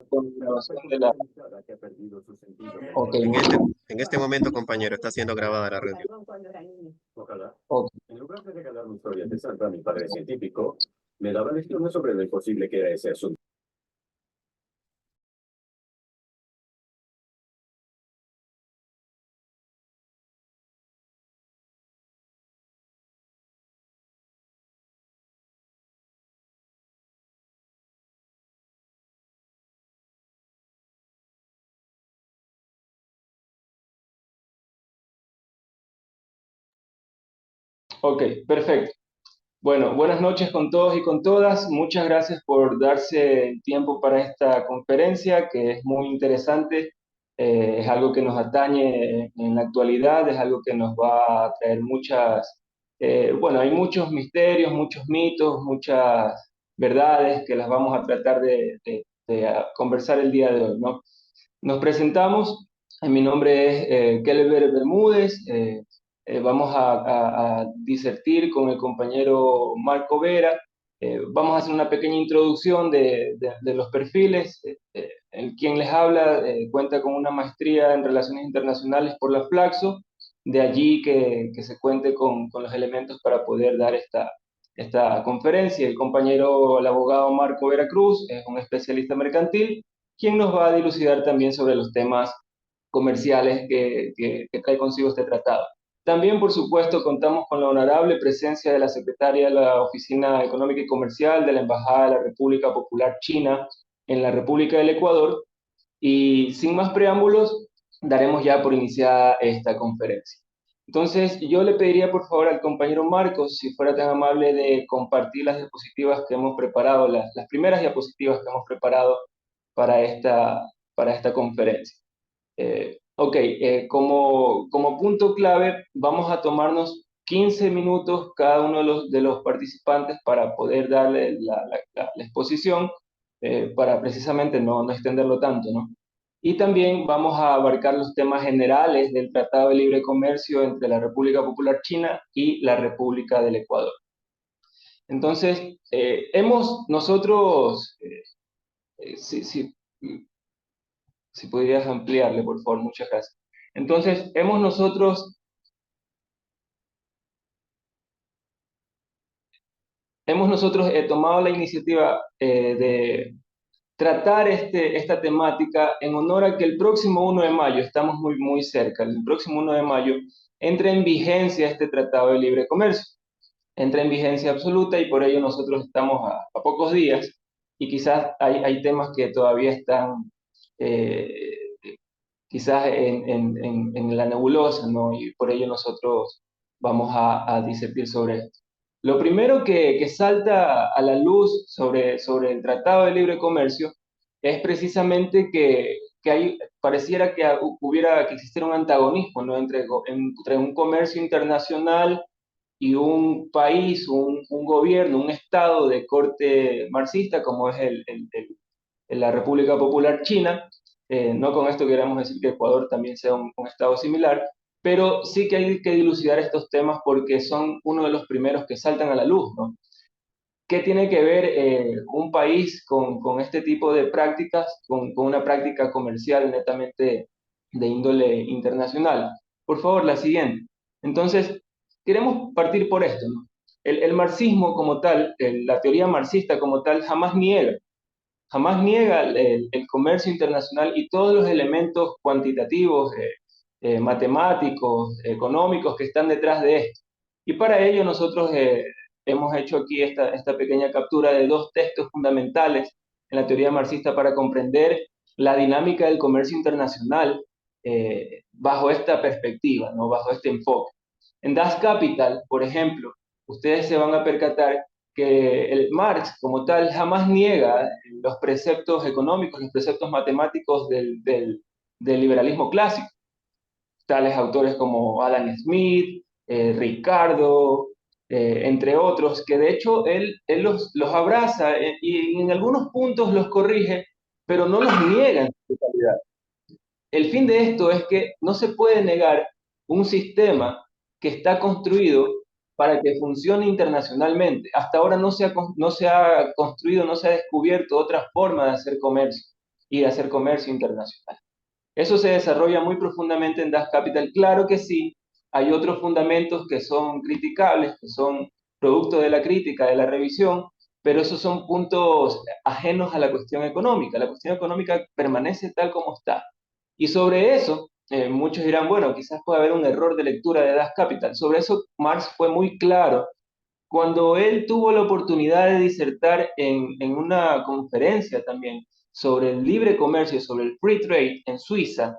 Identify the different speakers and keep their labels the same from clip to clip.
Speaker 1: Con grabación de la... Ok,
Speaker 2: En este momento, compañero, está siendo grabada la reunión.
Speaker 3: Ojalá.
Speaker 1: ok.
Speaker 3: En lugar de regalarme historias de Santa, mi padre científico me daba lecciones sobre lo imposible que era ese asunto.
Speaker 1: Ok, perfecto. Bueno, buenas noches con todos y con todas. Muchas gracias por darse el tiempo para esta conferencia, que es muy interesante. Es algo que nos atañe en la actualidad, es algo que nos va a traer bueno, hay muchos misterios, muchos mitos, muchas verdades que las vamos a tratar de conversar el día de hoy, ¿no? Nos presentamos. Mi nombre es Kelber Bermúdez. Vamos a disertir con el compañero Marco Vera. Vamos a hacer una pequeña introducción de los perfiles. El quien les habla cuenta con una maestría en Relaciones Internacionales por la Flaxo. De allí que se cuente con los elementos para poder dar esta conferencia. El compañero, el abogado Marco Vera Cruz, es un especialista mercantil quien nos va a dilucidar también sobre los temas comerciales que trae consigo este tratado. También, por supuesto, contamos con la honorable presencia de la secretaria de la Oficina Económica y Comercial de la Embajada de la República Popular China en la República del Ecuador. Y sin más preámbulos, daremos ya por iniciada esta conferencia. Entonces, yo le pediría por favor al compañero Marcos, si fuera tan amable de compartir las diapositivas que hemos preparado, las primeras diapositivas que hemos preparado para esta conferencia. Ok, como punto clave, vamos a tomarnos 15 minutos cada uno de los participantes para poder darle la exposición, para precisamente no extenderlo tanto, ¿no? Y también vamos a abarcar los temas generales del Tratado de Libre Comercio entre la República Popular China y la República del Ecuador. Entonces, hemos nosotros, si podrías ampliarle, por favor, muchas gracias. Entonces, hemos nosotros tomado la iniciativa de tratar esta temática en honor a que el próximo 1 de mayo, estamos muy cerca, el próximo 1 de mayo, entra en vigencia este Tratado de Libre Comercio. Entra en vigencia absoluta y por ello nosotros estamos a pocos días y quizás hay temas que todavía están eh, quizás en la nebulosa, ¿no? Y por ello nosotros vamos a disertir sobre esto. Lo primero que salta a la luz sobre el Tratado de Libre Comercio es precisamente pareciera que existiera un antagonismo, ¿no? Entre un comercio internacional y un país, un gobierno, un estado de corte marxista como es la República Popular China. No con esto queremos decir que Ecuador también sea un estado similar, pero sí que hay que dilucidar estos temas porque son uno de los primeros que saltan a la luz, ¿no? ¿Qué tiene que ver un país con este tipo de prácticas, con una práctica comercial netamente de índole internacional? Por favor, la siguiente. Entonces, queremos partir por esto, ¿no? El marxismo como tal, la teoría marxista como tal, jamás niega el comercio internacional y todos los elementos cuantitativos, matemáticos, económicos que están detrás de esto. Y para ello nosotros hemos hecho aquí esta pequeña captura de dos textos fundamentales en la teoría marxista para comprender la dinámica del comercio internacional bajo esta perspectiva, ¿no? Bajo este enfoque. En Das Kapital, por ejemplo, ustedes se van a percatar que el Marx como tal jamás niega los preceptos económicos, los preceptos matemáticos del liberalismo clásico. Tales autores como Adam Smith, Ricardo, entre otros, que de hecho él los abraza y en algunos puntos los corrige, pero no los niega en su totalidad. El fin de esto es que no se puede negar un sistema que está construido para que funcione internacionalmente. Hasta ahora no se ha construido, no se ha descubierto otra forma de hacer comercio. y de hacer comercio internacional. Eso se desarrolla muy profundamente en Das Kapital. Claro que sí, hay otros fundamentos que son criticables, que son producto de la crítica, de la revisión, pero esos son puntos ajenos a la cuestión económica. La cuestión económica permanece tal como está. Y sobre eso, muchos dirán, bueno, quizás puede haber un error de lectura de Das Kapital. Sobre eso, Marx fue muy claro cuando él tuvo la oportunidad de disertar en una conferencia también sobre el libre comercio, sobre el free trade en Suiza.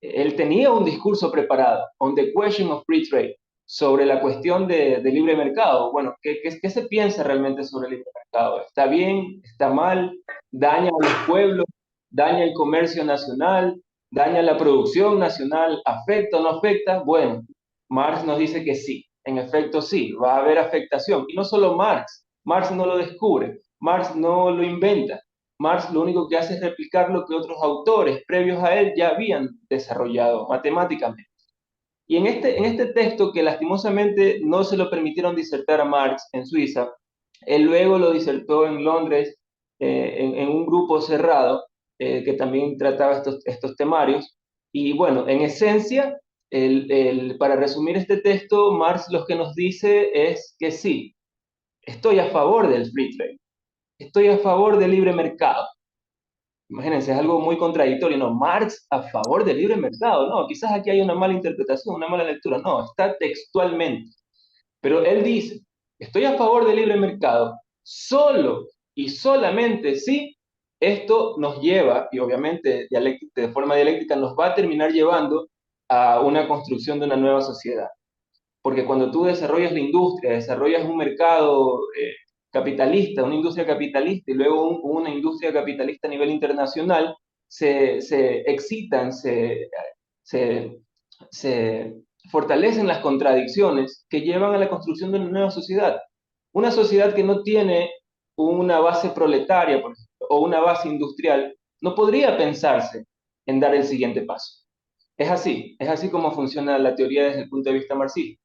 Speaker 1: Él tenía un discurso preparado, on the question of free trade, sobre la cuestión de libre mercado. Bueno, ¿qué se piensa realmente sobre el libre mercado? ¿Está bien? ¿Está mal? ¿Daña a los pueblos? ¿Daña el comercio nacional? ¿Daña la producción nacional? ¿Afecta o no afecta? Bueno, Marx nos dice que sí, en efecto sí, va a haber afectación. Y no solo Marx, Marx no lo descubre, Marx no lo inventa, Marx lo único que hace es replicar lo que otros autores previos a él ya habían desarrollado matemáticamente. Y en este texto, que lastimosamente no se lo permitieron disertar a Marx en Suiza, él luego lo disertó en Londres, en un grupo cerrado, que también trataba estos temarios. Y bueno, en esencia, para resumir este texto, Marx lo que nos dice es que sí, estoy a favor del free trade, estoy a favor del libre mercado. Imagínense, es algo muy contradictorio, ¿no? Marx a favor del libre mercado, no, quizás aquí hay una mala interpretación, una mala lectura, no, está textualmente. Pero él dice, estoy a favor del libre mercado solo y solamente si esto nos lleva, y obviamente de forma dialéctica nos va a terminar llevando a una construcción de una nueva sociedad. Porque cuando tú desarrollas la industria, desarrollas un mercado capitalista, una industria capitalista y luego una industria capitalista a nivel internacional, se excitan, se, se fortalecen las contradicciones que llevan a la construcción de una nueva sociedad. Una sociedad que no tiene una base proletaria, por ejemplo, o una base industrial, no podría pensarse en dar el siguiente paso. Es así como funciona la teoría desde el punto de vista marxista.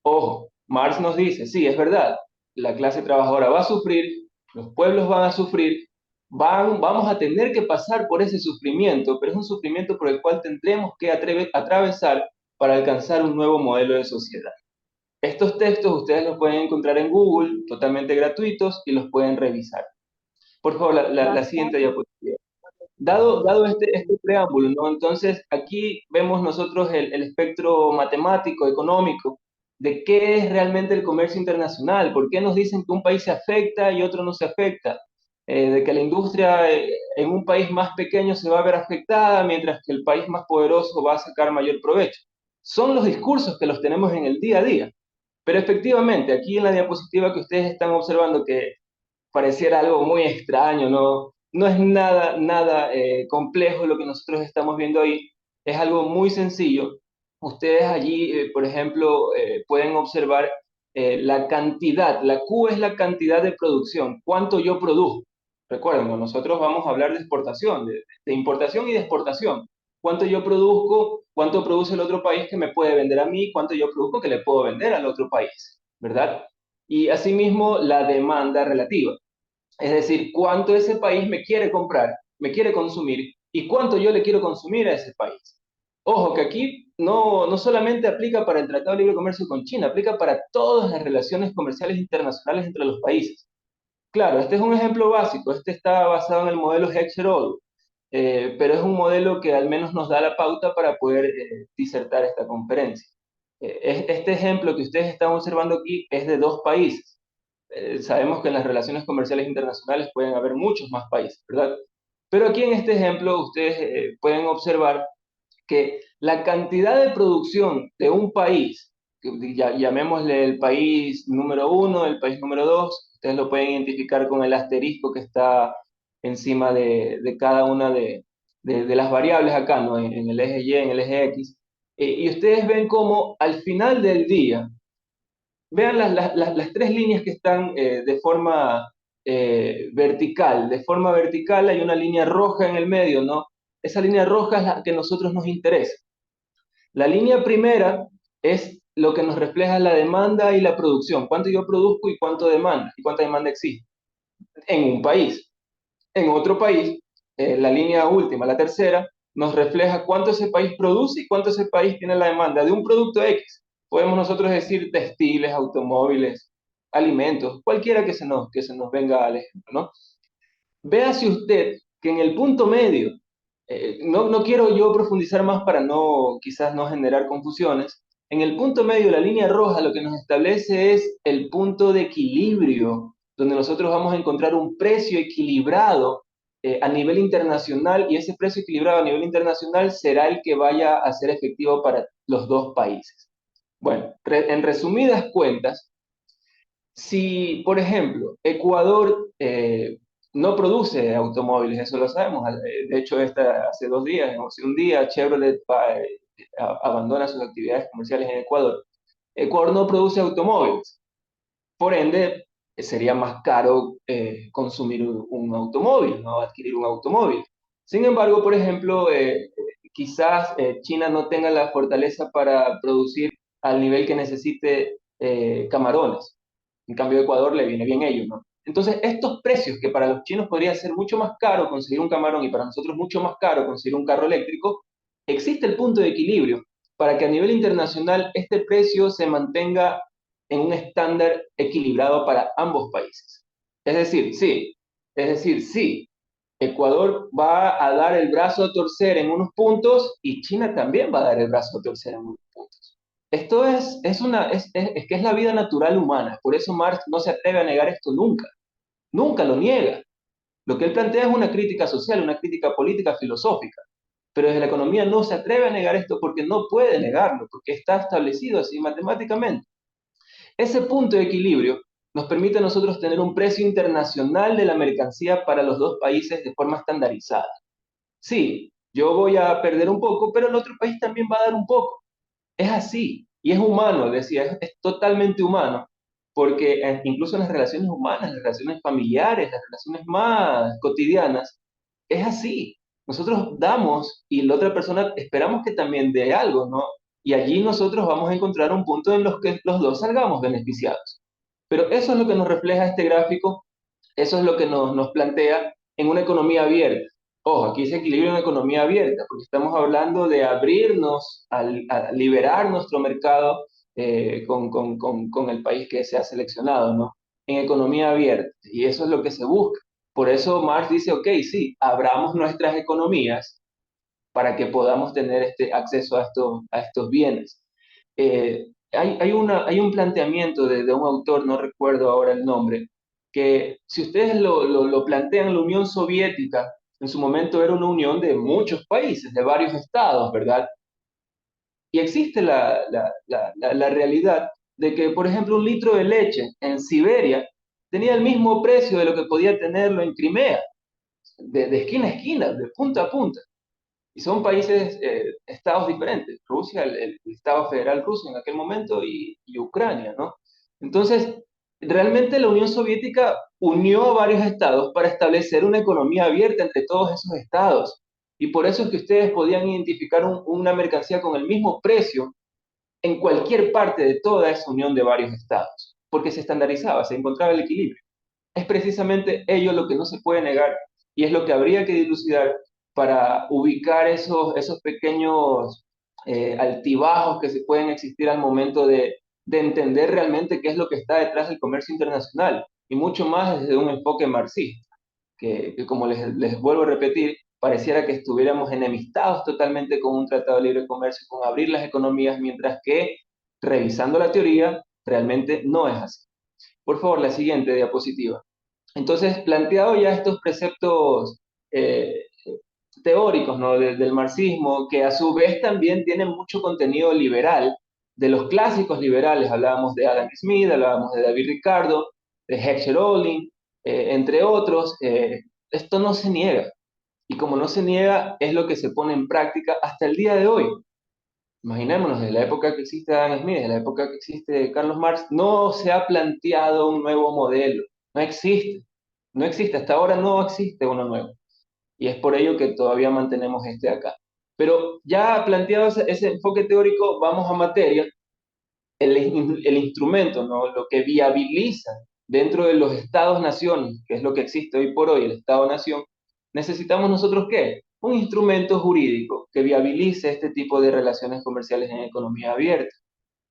Speaker 1: Ojo, Marx nos dice, sí, es verdad, la clase trabajadora va a sufrir, los pueblos van a sufrir, vamos a tener que pasar por ese sufrimiento, pero es un sufrimiento por el cual tendremos que atravesar para alcanzar un nuevo modelo de sociedad. Estos textos ustedes los pueden encontrar en Google, totalmente gratuitos, y los pueden revisar. Por favor, la siguiente diapositiva. Dado este preámbulo, ¿no? Entonces, aquí vemos nosotros el espectro matemático, económico, de qué es realmente el comercio internacional, por qué nos dicen que un país se afecta y otro no se afecta, de que la industria en un país más pequeño se va a ver afectada, mientras que el país más poderoso va a sacar mayor provecho. Son los discursos que los tenemos en el día a día. Pero efectivamente, aquí en la diapositiva que ustedes están observando, que pareciera algo muy extraño, no es nada complejo lo que nosotros estamos viendo ahí, es algo muy sencillo. Ustedes allí, por ejemplo, pueden observar la cantidad, la Q es la cantidad de producción, cuánto yo produzco. Recuerden, nosotros vamos a hablar de exportación, de importación y de exportación. Cuánto yo produzco, cuánto produce el otro país que me puede vender a mí, cuánto yo produzco que le puedo vender al otro país, ¿verdad? Y asimismo la demanda relativa. Es decir, cuánto ese país me quiere comprar, me quiere consumir y cuánto yo le quiero consumir a ese país. Ojo, que aquí no solamente aplica para el Tratado de Libre Comercio con China, aplica para todas las relaciones comerciales internacionales entre los países. Claro, este es un ejemplo básico, este está basado en el modelo Heckscher-Odo, pero es un modelo que al menos nos da la pauta para poder disertar esta conferencia. Este ejemplo que ustedes están observando aquí es de dos países. Sabemos que en las relaciones comerciales internacionales pueden haber muchos más países, ¿verdad? Pero aquí en este ejemplo ustedes pueden observar que la cantidad de producción de un país, que llamémosle el país número uno, el país número dos, ustedes lo pueden identificar con el asterisco que está encima de cada una de las variables acá, ¿no? En el eje Y, en el eje X. Y ustedes ven cómo al final del día, vean las tres líneas que están de forma vertical. De forma vertical hay una línea roja en el medio, ¿no? Esa línea roja es la que a nosotros nos interesa. La línea primera es lo que nos refleja la demanda y la producción. Cuánto yo produzco y cuánto demanda, y cuánta demanda existe en un país. En otro país, la línea última, la tercera, nos refleja cuánto ese país produce y cuánto ese país tiene la demanda de un producto X. Podemos nosotros decir textiles, automóviles, alimentos, cualquiera que se nos venga al ejemplo, ¿no? Véase usted que en el punto medio, no quiero yo profundizar más para no, quizás no generar confusiones, en el punto medio, la línea roja lo que nos establece es el punto de equilibrio, donde nosotros vamos a encontrar un precio equilibrado a nivel internacional y ese precio equilibrado a nivel internacional será el que vaya a ser efectivo para los dos países. Bueno, en resumidas cuentas, si, por ejemplo, Ecuador no produce automóviles, eso lo sabemos. De hecho, hace 2 días, o hace un día, Chevrolet abandona sus actividades comerciales en Ecuador. Ecuador no produce automóviles. Por ende, sería más caro consumir un automóvil, ¿no? Adquirir un automóvil. Sin embargo, por ejemplo, quizás China no tenga la fortaleza para producir al nivel que necesite camarones. En cambio, a Ecuador le viene bien ellos, ¿no? Entonces, estos precios que para los chinos podría ser mucho más caro conseguir un camarón y para nosotros mucho más caro conseguir un carro eléctrico, existe el punto de equilibrio para que a nivel internacional este precio se mantenga en un estándar equilibrado para ambos países. Es decir, sí, Ecuador va a dar el brazo a torcer en unos puntos y China también va a dar el brazo a torcer en unos puntos. Esto es que es la vida natural humana, por eso Marx no se atreve a negar esto nunca, nunca lo niega. Lo que él plantea es una crítica social, una crítica política, filosófica, pero desde la economía no se atreve a negar esto porque no puede negarlo, porque está establecido así matemáticamente. Ese punto de equilibrio nos permite a nosotros tener un precio internacional de la mercancía para los dos países de forma estandarizada. Sí, yo voy a perder un poco, pero el otro país también va a dar un poco. Es así, y es humano, decía, es totalmente humano, porque incluso en las relaciones humanas, las relaciones familiares, las relaciones más cotidianas, es así. Nosotros damos y la otra persona esperamos que también dé algo, ¿no? Y allí nosotros vamos a encontrar un punto en los que los dos salgamos beneficiados. Pero eso es lo que nos refleja este gráfico, eso es lo que nos plantea en una economía abierta. Ojo, aquí se equilibra una economía abierta, porque estamos hablando de abrirnos a liberar nuestro mercado con el país que se ha seleccionado, ¿no? En economía abierta, y eso es lo que se busca. Por eso Marx dice, ok, sí, abramos nuestras economías para que podamos tener este acceso a estos bienes. Hay un planteamiento de un autor, no recuerdo ahora el nombre, que si ustedes lo plantean, la Unión Soviética en su momento era una unión de muchos países, de varios estados, ¿verdad? Y existe la realidad de que, por ejemplo, un litro de leche en Siberia tenía el mismo precio de lo que podía tenerlo en Crimea, de esquina a esquina, de punta a punta. Y son países, estados diferentes. Rusia, el Estado Federal ruso en aquel momento y Ucrania, ¿no? Entonces, realmente la Unión Soviética unió a varios estados para establecer una economía abierta entre todos esos estados. Y por eso es que ustedes podían identificar una mercancía con el mismo precio en cualquier parte de toda esa unión de varios estados, porque se estandarizaba, se encontraba el equilibrio. Es precisamente ello lo que no se puede negar y es lo que habría que dilucidar para ubicar esos pequeños altibajos que se pueden existir al momento de entender realmente qué es lo que está detrás del comercio internacional y mucho más desde un enfoque marxista, que como les vuelvo a repetir, pareciera que estuviéramos enemistados totalmente con un tratado de libre comercio, con abrir las economías, mientras que revisando la teoría realmente no es así. Por favor, la siguiente diapositiva. Entonces, planteado ya estos preceptos eh, teóricos, ¿no? Del marxismo, que a su vez también tienen mucho contenido liberal, de los clásicos liberales, hablábamos de Adam Smith, hablábamos de David Ricardo, de Heckscher Ohlin, entre otros, esto no se niega. Y como no se niega, es lo que se pone en práctica hasta el día de hoy. Imaginémonos, desde la época que existe Adam Smith, desde la época que existe Carlos Marx, no se ha planteado un nuevo modelo. No existe. No existe. Hasta ahora no existe uno nuevo. Y es por ello que todavía mantenemos este acá. Pero ya planteado ese enfoque teórico, vamos a materia. El instrumento, ¿no? Lo que viabiliza dentro de los estados-naciones, que es lo que existe hoy por hoy, el estado-nación, necesitamos nosotros ¿qué? Un instrumento jurídico que viabilice este tipo de relaciones comerciales en economía abierta,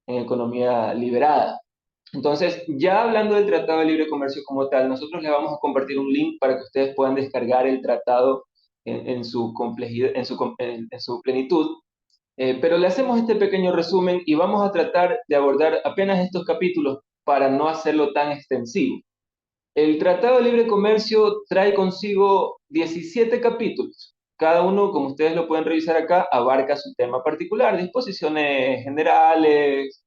Speaker 1: en economía liberada. Entonces, ya hablando del Tratado de Libre Comercio como tal, nosotros le vamos a compartir un link para que ustedes puedan descargar el tratado en su complejidad, en su plenitud. Pero le hacemos este pequeño resumen y vamos a tratar de abordar apenas estos capítulos para no hacerlo tan extensivo. El Tratado de Libre Comercio trae consigo 17 capítulos. Cada uno, como ustedes lo pueden revisar acá, abarca su tema particular, disposiciones generales,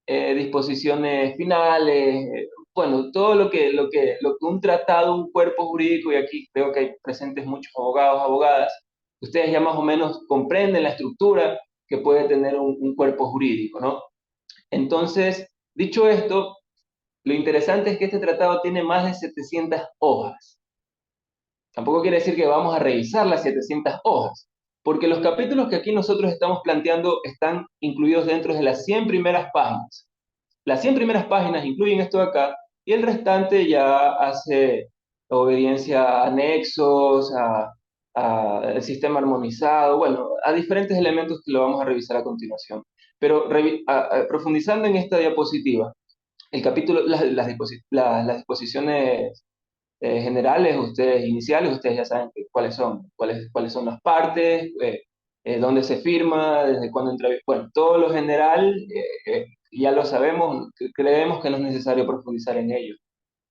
Speaker 1: disposiciones finales, bueno, todo lo que un tratado, un cuerpo jurídico, y aquí veo que hay presentes muchos abogados, abogadas, ustedes ya más o menos comprenden la estructura que puede tener un cuerpo jurídico, ¿no? Entonces, dicho esto, lo interesante es que este tratado tiene más de 700 hojas. Tampoco quiere decir que vamos a revisar las 700 hojas, porque los capítulos que aquí nosotros estamos planteando están incluidos dentro de las 100 primeras páginas. Las 100 primeras páginas incluyen esto de acá y el restante ya hace obediencia a anexos, al sistema armonizado, bueno, a diferentes elementos que lo vamos a revisar a continuación. Pero profundizando en esta diapositiva, el capítulo, las disposiciones generales, ustedes iniciales, ustedes ya saben cuáles son las partes, dónde se firma, desde cuándo entra, bueno, todo lo general ya lo sabemos, creemos que no es necesario profundizar en ello.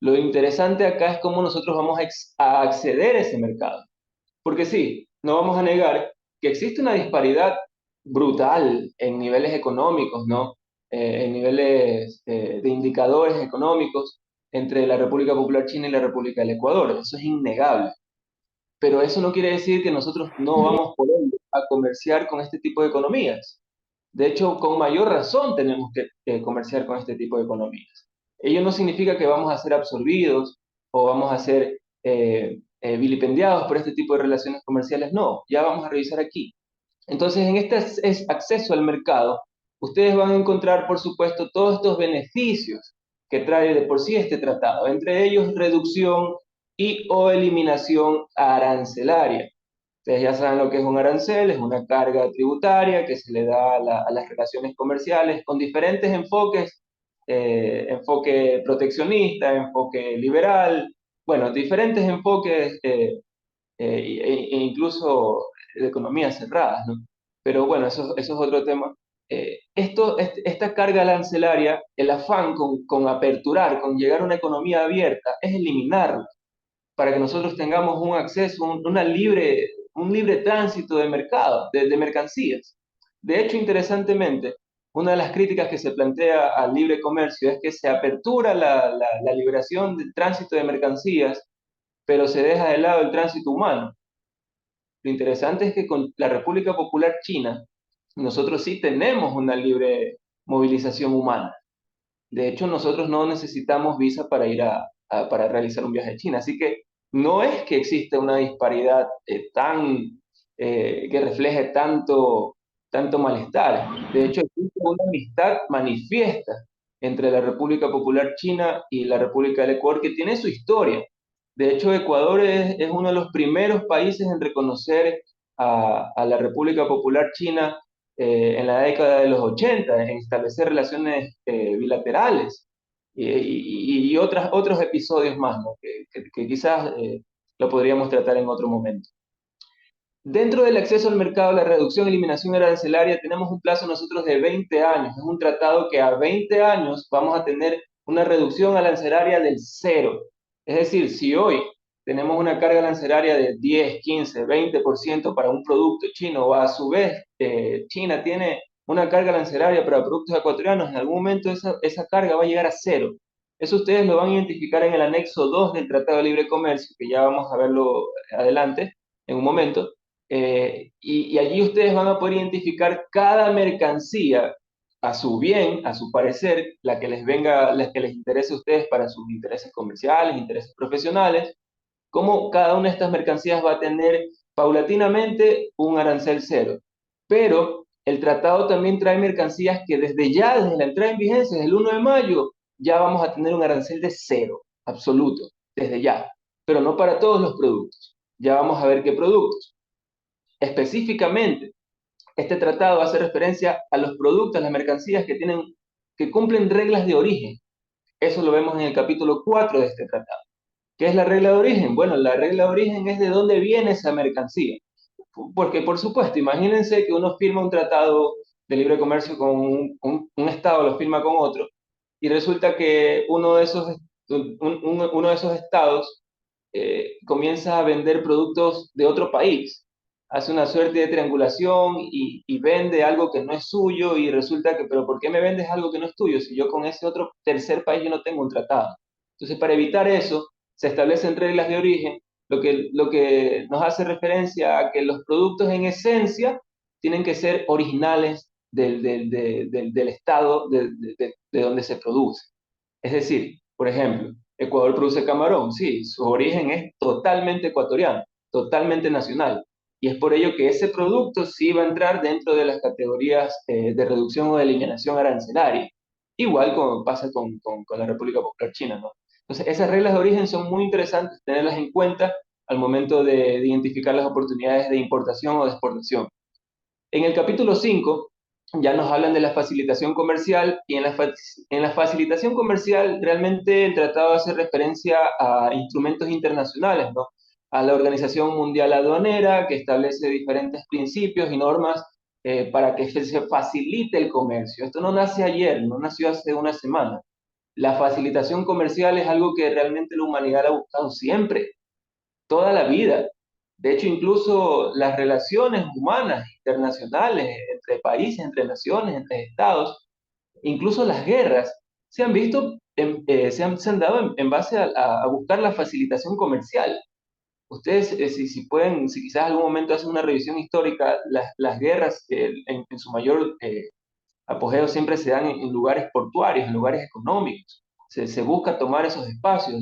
Speaker 1: Lo interesante acá es cómo nosotros vamos a acceder a ese mercado. Porque sí, no vamos a negar que existe una disparidad brutal en niveles económicos, ¿no? En niveles de indicadores económicos entre la República Popular China y la República del Ecuador. Eso es innegable. Pero eso no quiere decir que nosotros no vamos por ende a comerciar con este tipo de economías. De hecho, con mayor razón tenemos que comerciar con este tipo de economías. Ello no significa que vamos a ser absorbidos o vamos a ser vilipendiados por este tipo de relaciones comerciales. No, ya vamos a revisar aquí. Entonces, en este acceso al mercado, ustedes van a encontrar, por supuesto, todos estos beneficios que trae de por sí este tratado, entre ellos reducción y o eliminación arancelaria. Ustedes ya saben lo que es un arancel, es una carga tributaria que se le da a las relaciones comerciales con diferentes enfoques, enfoque proteccionista, enfoque liberal, bueno, diferentes enfoques incluso de economías cerradas, ¿no? Pero bueno, eso es otro tema. Esta carga arancelaria, el afán con aperturar, con llegar a una economía abierta, es eliminarla para que nosotros tengamos un acceso, un libre tránsito de mercado, de mercancías. De hecho, interesantemente, una de las críticas que se plantea al libre comercio es que se apertura la liberación del tránsito de mercancías, pero se deja de lado el tránsito humano. Lo interesante es que con la República Popular China, nosotros sí tenemos una libre movilización humana. De hecho, nosotros no necesitamos visa para ir para realizar un viaje a China. Así que no es que exista una disparidad que refleje tanto malestar. De hecho, existe una amistad manifiesta entre la República Popular China y la República del Ecuador, que tiene su historia. De hecho, Ecuador es uno de los primeros países en reconocer a la República Popular China en la década de los 80 en establecer relaciones bilaterales y otros episodios más, ¿no? que quizás lo podríamos tratar en otro momento. Dentro del acceso al mercado, la reducción y eliminación arancelaria, tenemos un plazo nosotros de 20 años. Es un tratado que a 20 años vamos a tener una reducción arancelaria del cero. Es decir, si hoy tenemos una carga arancelaria de 10, 15, 20% para un producto chino, o a su vez China tiene una carga arancelaria para productos ecuatorianos, en algún momento esa carga va a llegar a cero. Eso ustedes lo van a identificar en el anexo 2 del Tratado de Libre Comercio, que ya vamos a verlo adelante en un momento. Y allí ustedes van a poder identificar cada mercancía a su bien, a su parecer, la que les venga, la que les interese a ustedes para sus intereses comerciales, intereses profesionales, cómo cada una de estas mercancías va a tener paulatinamente un arancel cero. Pero el tratado también trae mercancías que desde la entrada en vigencia, desde el 1 de mayo, ya vamos a tener un arancel de cero, absoluto, desde ya, pero no para todos los productos. Ya vamos a ver qué productos. Específicamente, este tratado hace referencia a los productos, las mercancías que cumplen reglas de origen. Eso lo vemos en el capítulo 4 de este tratado. ¿Qué es la regla de origen? Bueno, la regla de origen es de dónde viene esa mercancía. Porque, por supuesto, imagínense que uno firma un tratado de libre comercio con un estado, lo firma con otro, y resulta que uno de esos estados comienza a vender productos de otro país. Hace una suerte de triangulación y vende algo que no es suyo y resulta que, pero ¿por qué me vendes algo que no es tuyo si yo con ese otro tercer país yo no tengo un tratado? Entonces, para evitar eso, se establecen reglas de origen, lo que nos hace referencia a que los productos en esencia tienen que ser originales del estado de donde se produce. Es decir, por ejemplo, Ecuador produce camarón, sí, su origen es totalmente ecuatoriano, totalmente nacional. Y es por ello que ese producto sí va a entrar dentro de las categorías de reducción o de eliminación arancelaria. Igual como pasa con la República Popular China, ¿no? Entonces, esas reglas de origen son muy interesantes tenerlas en cuenta al momento de identificar las oportunidades de importación o de exportación. En el capítulo 5 ya nos hablan de la facilitación comercial y en la facilitación comercial realmente el tratado hace referencia a instrumentos internacionales, ¿no? A la Organización Mundial Aduanera, que establece diferentes principios y normas para que se facilite el comercio. Esto no nace ayer, no nació hace una semana. La facilitación comercial es algo que realmente la humanidad ha buscado siempre, toda la vida. De hecho, incluso las relaciones humanas internacionales entre países, entre naciones, entre estados, incluso las guerras, se han visto, se han dado en base a buscar la facilitación comercial. Ustedes, si pueden, si quizás algún momento hacen una revisión histórica, las guerras en su mayor apogeo siempre se dan en lugares portuarios, en lugares económicos. Se busca tomar esos espacios.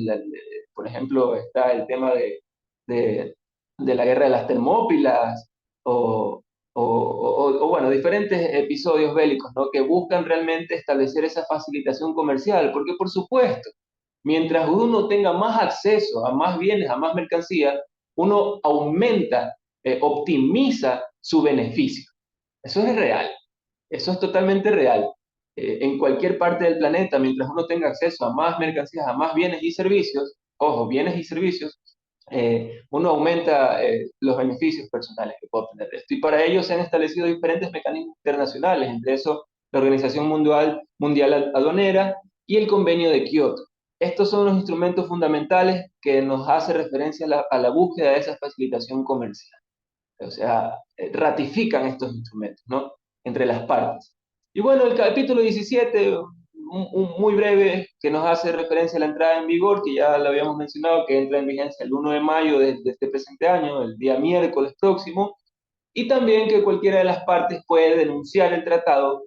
Speaker 1: Por ejemplo, está el tema de, de la guerra de las Termópilas bueno, diferentes episodios bélicos, ¿no? Que buscan realmente establecer esa facilitación comercial, porque por supuesto, mientras uno tenga más acceso a más bienes, a más mercancía, uno aumenta, optimiza su beneficio. Eso es real. Eso es totalmente real. En cualquier parte del planeta, mientras uno tenga acceso a más mercancías, a más bienes y servicios, ojo, bienes y servicios, uno aumenta los beneficios personales que puede obtener de esto. Y para ello se han establecido diferentes mecanismos internacionales, entre eso la Organización Mundial Aduanera y el Convenio de Kioto. Estos son los instrumentos fundamentales que nos hace referencia a la búsqueda de esa facilitación comercial. O sea, ratifican estos instrumentos, ¿no? Entre las partes. Y bueno, el capítulo 17, muy breve, que nos hace referencia a la entrada en vigor, que ya lo habíamos mencionado, que entra en vigencia el 1 de mayo de este presente año, el día miércoles próximo, y también que cualquiera de las partes puede denunciar el tratado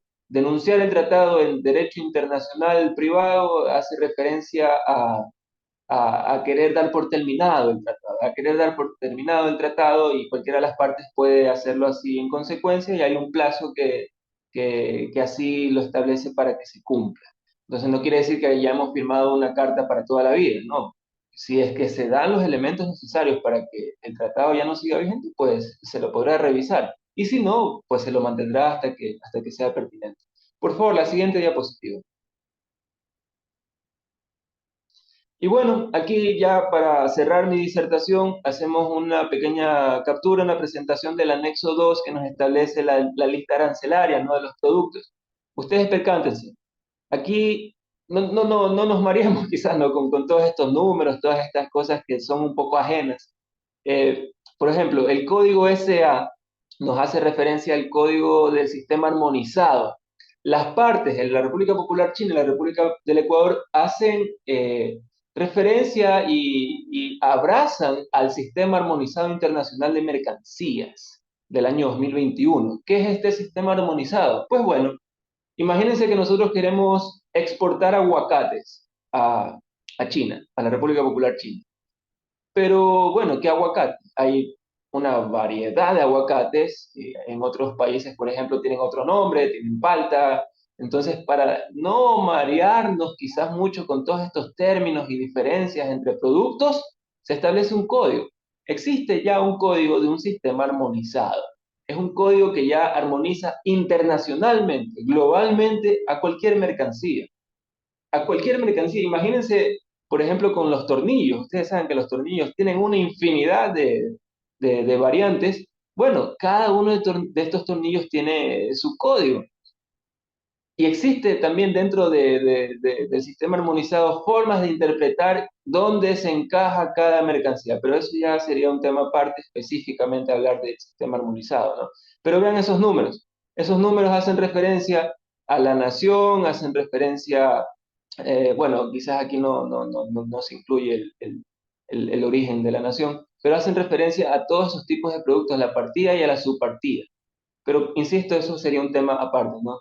Speaker 1: en derecho internacional privado, hace referencia a querer dar por terminado el tratado, a querer dar por terminado el tratado y cualquiera de las partes puede hacerlo así en consecuencia y hay un plazo que así lo establece para que se cumpla. Entonces no quiere decir que ya hemos firmado una carta para toda la vida, no. Si es que se dan los elementos necesarios para que el tratado ya no siga vigente, pues se lo podrá revisar. Y si no, pues se lo mantendrá hasta que sea pertinente. Por favor, la siguiente diapositiva. Y bueno, aquí ya para cerrar mi disertación, hacemos una pequeña captura, una presentación del anexo 2 que nos establece la lista arancelaria, ¿no? De los productos. Ustedes percántense, aquí no nos mareamos quizás, ¿no? Con todos estos números, todas estas cosas que son un poco ajenas. Por ejemplo, el código SA nos hace referencia al código del sistema armonizado. Las partes de la República Popular China y la República del Ecuador hacen referencia y abrazan al sistema armonizado internacional de mercancías del año 2021. ¿Qué es este sistema armonizado? Pues bueno, imagínense que nosotros queremos exportar aguacates a China, a la República Popular China. Pero bueno, ¿qué aguacate? Hay una variedad de aguacates. En otros países, por ejemplo, tienen otro nombre, tienen palta. Entonces, para no marearnos quizás mucho con todos estos términos y diferencias entre productos, se establece un código. existe ya un código de un sistema armonizado. Es un código que ya armoniza internacionalmente, globalmente, a cualquier mercancía. A cualquier mercancía. Imagínense, por ejemplo, con los tornillos. Ustedes saben que los tornillos tienen una infinidad de variantes. Bueno, cada uno de estos tornillos tiene su código. Y existe también dentro del sistema armonizado formas de interpretar dónde se encaja cada mercancía, pero eso ya sería un tema aparte, específicamente hablar del sistema armonizado, ¿no? Pero vean esos números. Esos números hacen referencia a la nación, hacen referencia, bueno, quizás aquí no se incluye el origen de la nación, pero hacen referencia a todos esos tipos de productos, a la partida y a la subpartida. Pero, insisto, eso sería un tema aparte, ¿no?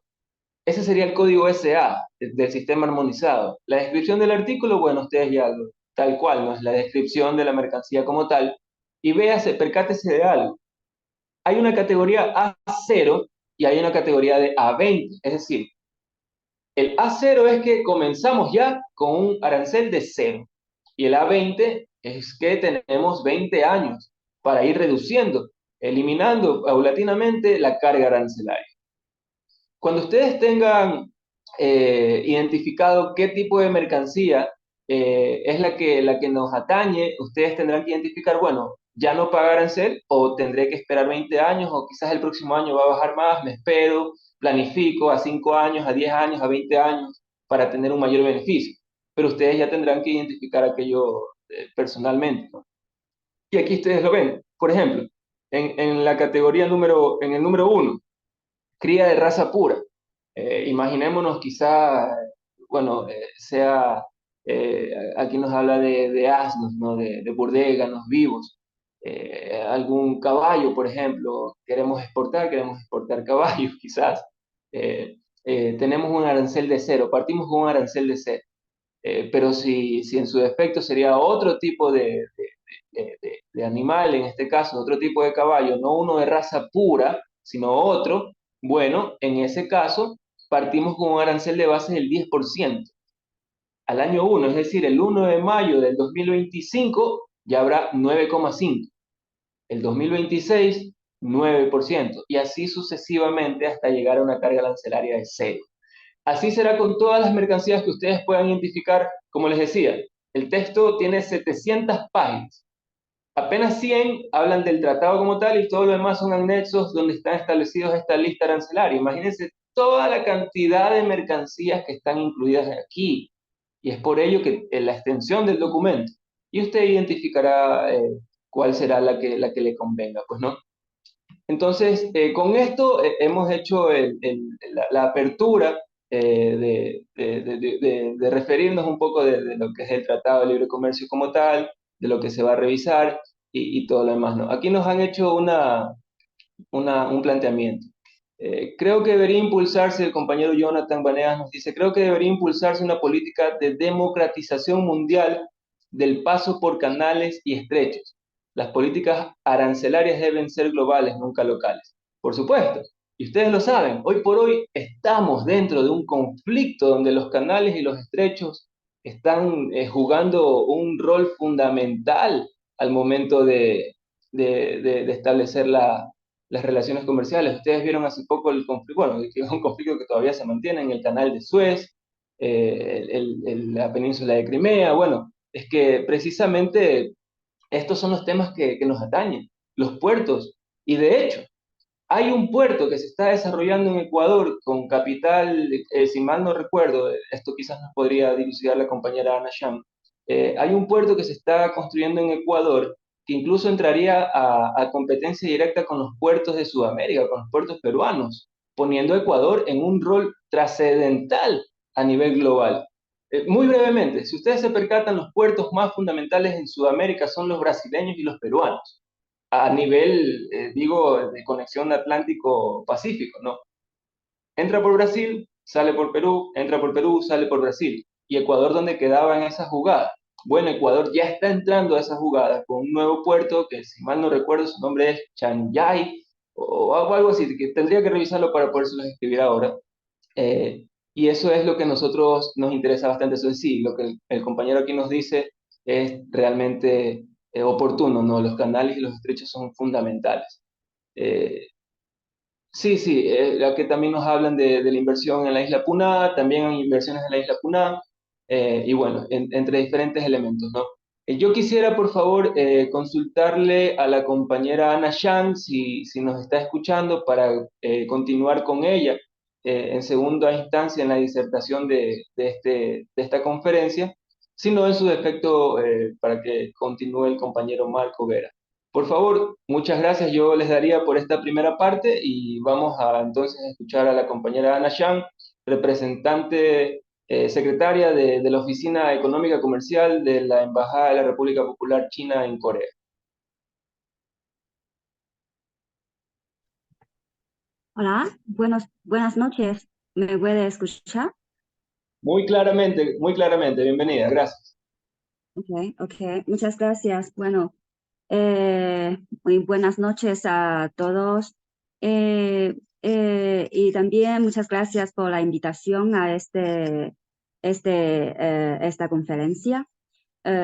Speaker 1: Ese sería el código SA del sistema armonizado. La descripción del artículo, bueno, ustedes ya tal cual, ¿no? Es la descripción de la mercancía como tal. Y véase, percátese de algo. Hay una categoría A0 y hay una categoría de A20. Es decir, el A0 es que comenzamos ya con un arancel de cero. Y el A20 es que tenemos 20 años para ir reduciendo, eliminando paulatinamente la carga arancelaria. Cuando ustedes tengan identificado qué tipo de mercancía es la que nos atañe, ustedes tendrán que identificar, bueno, ya no pagar arancel o tendré que esperar 20 años o quizás el próximo año va a bajar más, me espero, planifico a 5 años, a 10 años, a 20 años para tener un mayor beneficio. Pero ustedes ya tendrán que identificar aquello personalmente, ¿no? Y aquí ustedes lo ven. Por ejemplo, en la categoría en el número uno, cría de raza pura. Imaginémonos quizá, bueno, aquí nos habla de asnos, ¿no? De burdéganos vivos. Algún caballo, por ejemplo, queremos exportar caballos quizás. Tenemos un arancel de cero, partimos con un arancel de cero. Pero si en su defecto sería otro tipo de animal, en este caso, otro tipo de caballo, no uno de raza pura, sino otro, bueno, en ese caso partimos con un arancel de base del 10% al año uno, es decir, el 1 de mayo del 2025 ya habrá 9,5, el 2026 9%, y así sucesivamente hasta llegar a una carga arancelaria de cero. Así será con todas las mercancías que ustedes puedan identificar. Como les decía, el texto tiene 700 páginas. Apenas 100 hablan del tratado como tal y todo lo demás son anexos donde están establecidos esta lista arancelaria. Imagínense toda la cantidad de mercancías que están incluidas aquí. Y es por ello que la extensión del documento. Y usted identificará cuál será la que le convenga, pues, ¿no? Entonces, con esto hemos hecho la apertura de referirnos un poco de lo que es el Tratado de Libre Comercio como tal, de lo que se va a revisar y todo lo demás, ¿no? Aquí nos han hecho un planteamiento. Creo que debería impulsarse, el compañero Jonathan Baneas nos dice, creo que debería impulsarse una política de democratización mundial del paso por canales y estrechos. Las políticas arancelarias deben ser globales, nunca locales. Por supuesto, y ustedes lo saben, hoy por hoy estamos dentro de un conflicto donde los canales y los estrechos están jugando un rol fundamental al momento de establecer las relaciones comerciales. Ustedes vieron hace poco el conflicto, bueno, que es un conflicto que todavía se mantiene en el canal de Suez, la península de Crimea. Bueno, es que precisamente estos son los temas que nos atañen, los puertos. Y de hecho, hay un puerto que se está desarrollando en Ecuador con capital, si mal no recuerdo, esto quizás nos podría dilucidar la compañera Ana Sham. Hay un puerto que se está construyendo en Ecuador que incluso entraría a competencia directa con los puertos de Sudamérica, con los puertos peruanos, poniendo a Ecuador en un rol trascendental a nivel global. Muy brevemente, si ustedes se percatan, los puertos más fundamentales en Sudamérica son los brasileños y los peruanos a nivel, digo, de conexión Atlántico-Pacífico, ¿no? Entra por Brasil, sale por Perú, entra por Perú, sale por Brasil. ¿Y Ecuador dónde quedaba en esa jugada? Bueno, Ecuador ya está entrando a esa jugada con un nuevo puerto que, si mal no recuerdo, su nombre es Chanyay o algo así, que tendría que revisarlo para poderse escribir ahora. Y eso es lo que a nosotros nos interesa bastante. Eso es sí, lo que el compañero aquí nos dice es realmente oportuno, ¿no? Los canales y los estrechos son fundamentales. Eh, Sí, sí, la que también nos hablan de la inversión en la isla Puná, también hay inversiones en la isla Puná, y bueno, entre diferentes elementos, ¿no? Yo quisiera, por favor, consultarle a la compañera Ana Yang si nos está escuchando para continuar con ella en segunda instancia en la disertación de esta conferencia, sino en su defecto para que continúe el compañero Marco Vera. Por favor, muchas gracias. Yo les daría por esta primera parte y vamos a entonces escuchar a la compañera Ana Yang, representante secretaria de la Oficina Económica Comercial de la Embajada de la República Popular China en Corea.
Speaker 4: Hola, buenas noches. ¿Me puede escuchar?
Speaker 1: Muy claramente. Bienvenida. Gracias.
Speaker 4: Ok. Muchas gracias. Bueno, muy buenas noches a todos. Y también muchas gracias por la invitación a esta conferencia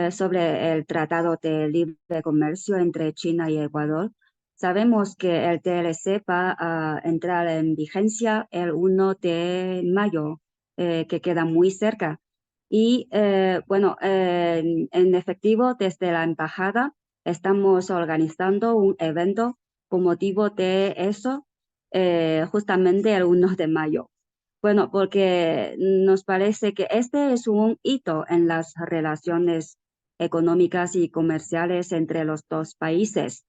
Speaker 4: sobre el Tratado de Libre Comercio entre China y Ecuador. Sabemos que el TLC va a entrar en vigencia el 1 de mayo, que queda muy cerca. Y bueno, en efectivo, desde la embajada estamos organizando un evento con motivo de eso, justamente el 1 de mayo. Bueno, porque nos parece que este es un hito en las relaciones económicas y comerciales entre los dos países.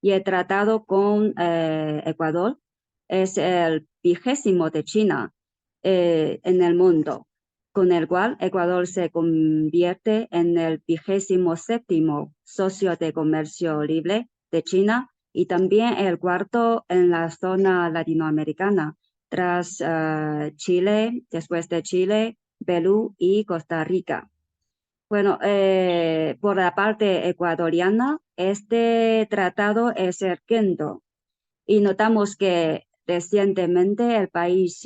Speaker 4: Y el tratado con Ecuador es el 20º de China en el mundo, con el cual Ecuador se convierte en el 27º socio de comercio libre de China y también el cuarto en la zona latinoamericana tras Chile, después de Chile, Perú y Costa Rica. Bueno, por la parte ecuatoriana, este tratado es el quinto y notamos que recientemente el país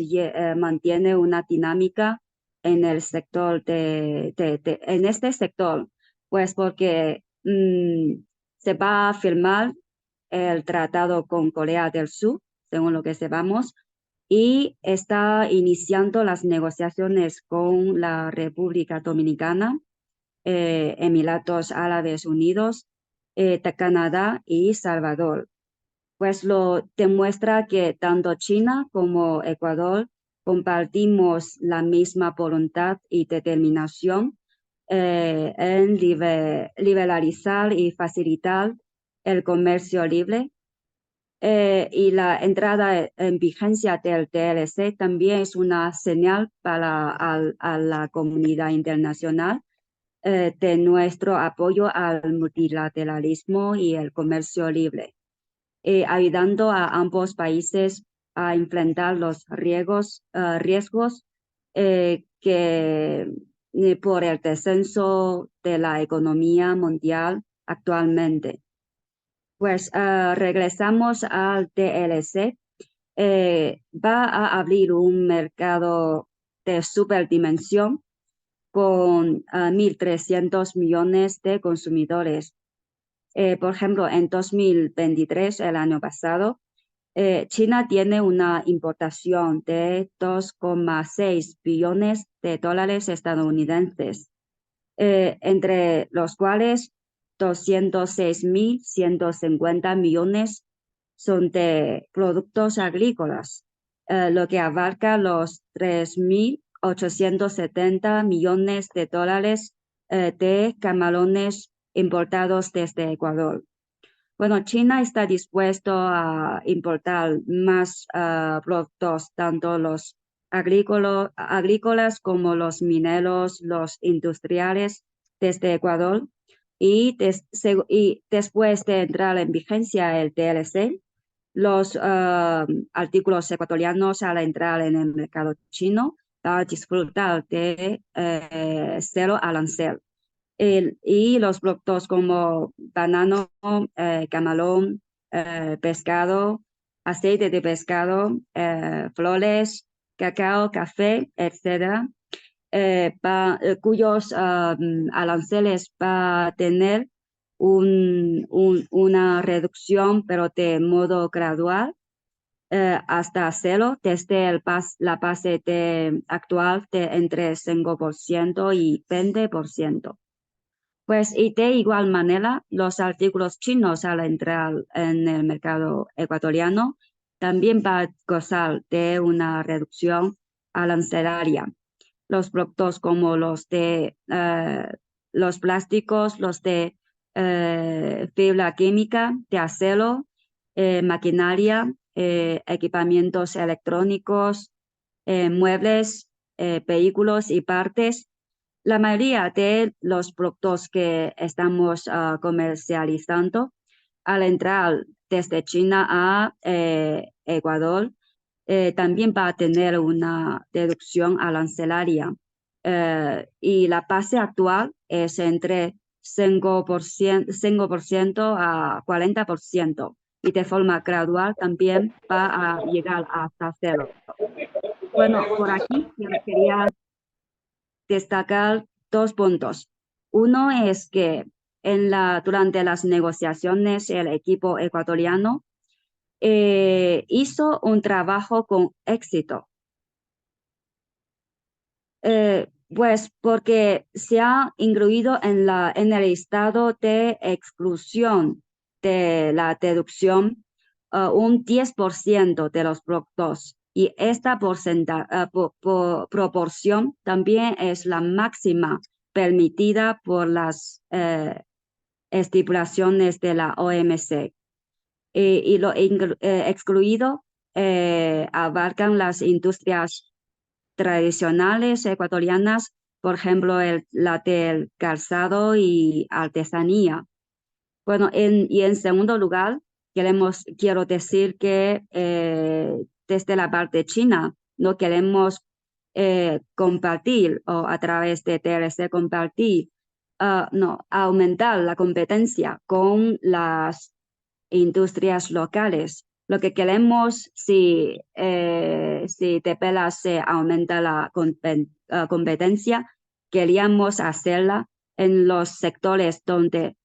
Speaker 4: mantiene una dinámica en el sector en este sector, pues porque se va a firmar el tratado con Corea del Sur, según lo que sepamos, y está iniciando las negociaciones con la República Dominicana, Emiratos Árabes Unidos, Canadá y Salvador. Pues lo demuestra que tanto China como Ecuador compartimos la misma voluntad y determinación en liberalizar y facilitar el comercio libre, y la entrada en vigencia del TLC también es una señal a la comunidad internacional de nuestro apoyo al multilateralismo y el comercio libre, ayudando a ambos países a enfrentar los riesgos por el descenso de la economía mundial actualmente. Pues regresamos al TLC. Va a abrir un mercado de superdimensión con 1.300 millones de consumidores. Por ejemplo, en 2023, el año pasado, China tiene una importación de 2,6 billones de dólares estadounidenses, entre los cuales 206.150 millones son de productos agrícolas, lo que abarca los 3.870 millones de dólares de camarones importados desde Ecuador. Bueno, China está dispuesto a importar más productos, tanto los agrícolas como los mineros, los industriales desde Ecuador. Y después de entrar en vigencia el TLC, los artículos ecuatorianos al entrar en el mercado chino van a disfrutar de cero arancel. Y los productos como banano, camarón, pescado, aceite de pescado, flores, cacao, café, etcétera, cuyos aranceles va a tener una reducción, pero de modo gradual, hasta cero desde la base actual de entre 5% y 20%. Pues y de igual manera, los artículos chinos al entrar en el mercado ecuatoriano también va a gozar de una reducción arancelaria. Los productos como los plásticos, los de fibra química, de acero, maquinaria, equipamientos electrónicos, muebles, vehículos y partes. La mayoría de los productos que estamos comercializando al entrar desde China a Ecuador también va a tener una deducción arancelaria. Y la base actual es entre 5% a 40% y de forma gradual también va a llegar hasta cero. Bueno, por aquí yo quería destacar dos puntos. Uno es que durante las negociaciones el equipo ecuatoriano hizo un trabajo con éxito. Pues porque se ha incluido en el estado de exclusión de la deducción un 10% de los productos y esta proporción también es la máxima permitida por las estipulaciones de la OMC. Y lo excluido abarcan las industrias tradicionales ecuatorianas, por ejemplo, la del calzado y artesanía. Bueno, y en segundo lugar, quiero decir que desde la parte china no queremos compartir o a través de TLC compartir, aumentar la competencia con las industrias locales. Lo que queremos, si de verdad se aumenta la competencia, queríamos hacerla en los sectores donde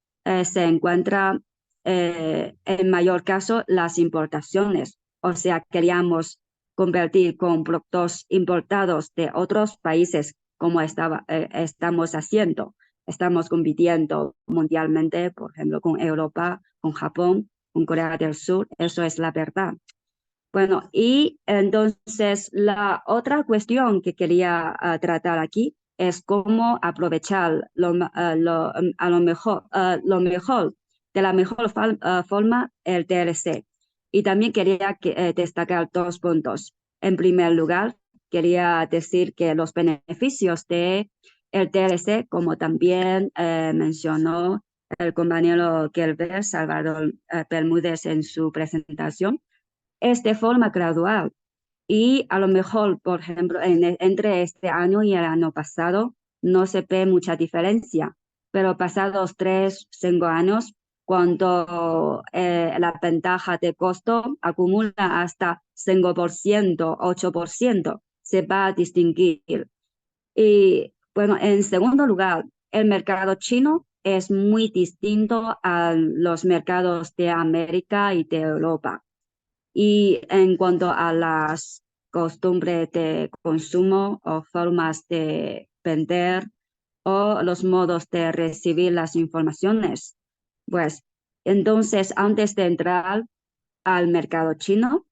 Speaker 4: se encuentra en mayor caso las importaciones. O sea, queríamos convertir con productos importados de otros países como estamos haciendo. Estamos compitiendo mundialmente, por ejemplo, con Europa, con Japón, con Corea del Sur. Eso es la verdad. Bueno, y entonces la otra cuestión que quería tratar aquí es cómo aprovechar lo mejor de la mejor forma el TLC. Y también quería destacar dos puntos. En primer lugar, quería decir que los beneficios de el TLC, como también mencionó el compañero Gelber Salvador Bermúdez en su presentación, es de forma gradual. Y a lo mejor, por ejemplo, entre este año y el año pasado no se ve mucha diferencia, pero pasados 3-5 años, cuando la ventaja de costo acumula hasta 5%, 8%, se va a distinguir. Y bueno, en segundo lugar, el mercado chino es muy distinto a los mercados de América y de Europa. Y en cuanto a las costumbres de consumo o formas de vender o los modos de recibir las informaciones, pues entonces antes de entrar al mercado chino,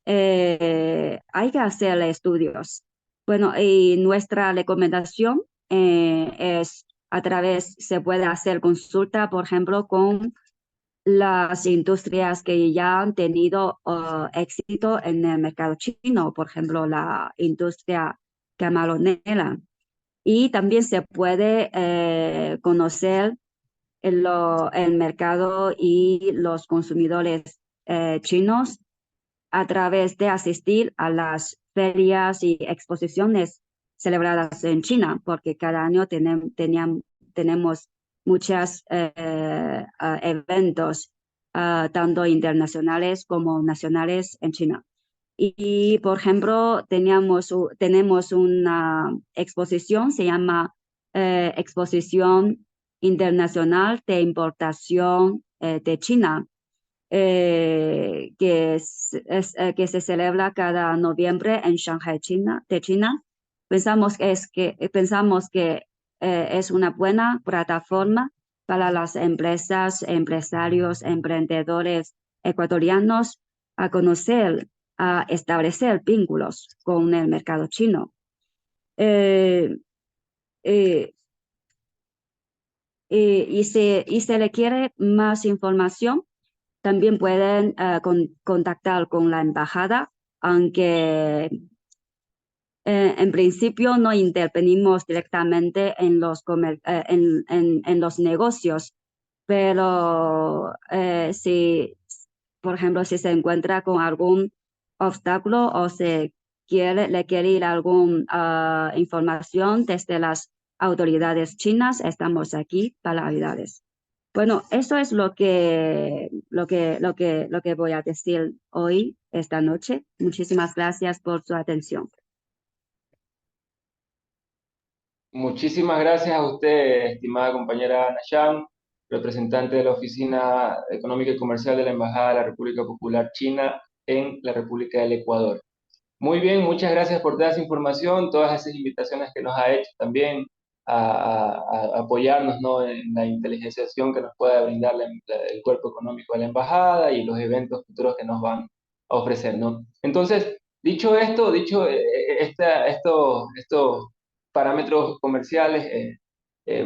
Speaker 4: hay que hacer estudios. Bueno, y nuestra recomendación se puede hacer consulta, por ejemplo, con las industrias que ya han tenido éxito en el mercado chino, por ejemplo, la industria camaronera. Y también se puede conocer el mercado y los consumidores chinos a través de asistir a las ferias y exposiciones celebradas en China, porque cada año tenemos muchos eventos, tanto internacionales como nacionales en China. Y por ejemplo, tenemos una exposición, se llama Exposición Internacional de Importación de China, que se celebra cada noviembre en Shanghai, China. Pensamos que es una buena plataforma para las empresas, empresarios, emprendedores ecuatorianos a conocer, a establecer vínculos con el mercado chino. Eh, eh, y se le quiere más información, también pueden contactar con la embajada, aunque en principio no intervenimos directamente en en los negocios, pero si, por ejemplo, si se encuentra con algún obstáculo o le quiere ir alguna información desde las autoridades chinas, estamos aquí para ayudarles. Bueno, eso es lo que voy a decir hoy, esta noche. Muchísimas gracias por su atención.
Speaker 1: Muchísimas gracias a usted, estimada compañera Nayam, representante de la Oficina Económica y Comercial de la Embajada de la República Popular China en la República del Ecuador. Muy bien, muchas gracias por toda esa información, todas esas invitaciones que nos ha hecho también a apoyarnos, ¿no?, en la inteligenciación que nos pueda brindar el cuerpo económico de la embajada y los eventos futuros que nos van a ofrecer, ¿no? Entonces, dicho esto, estos parámetros comerciales,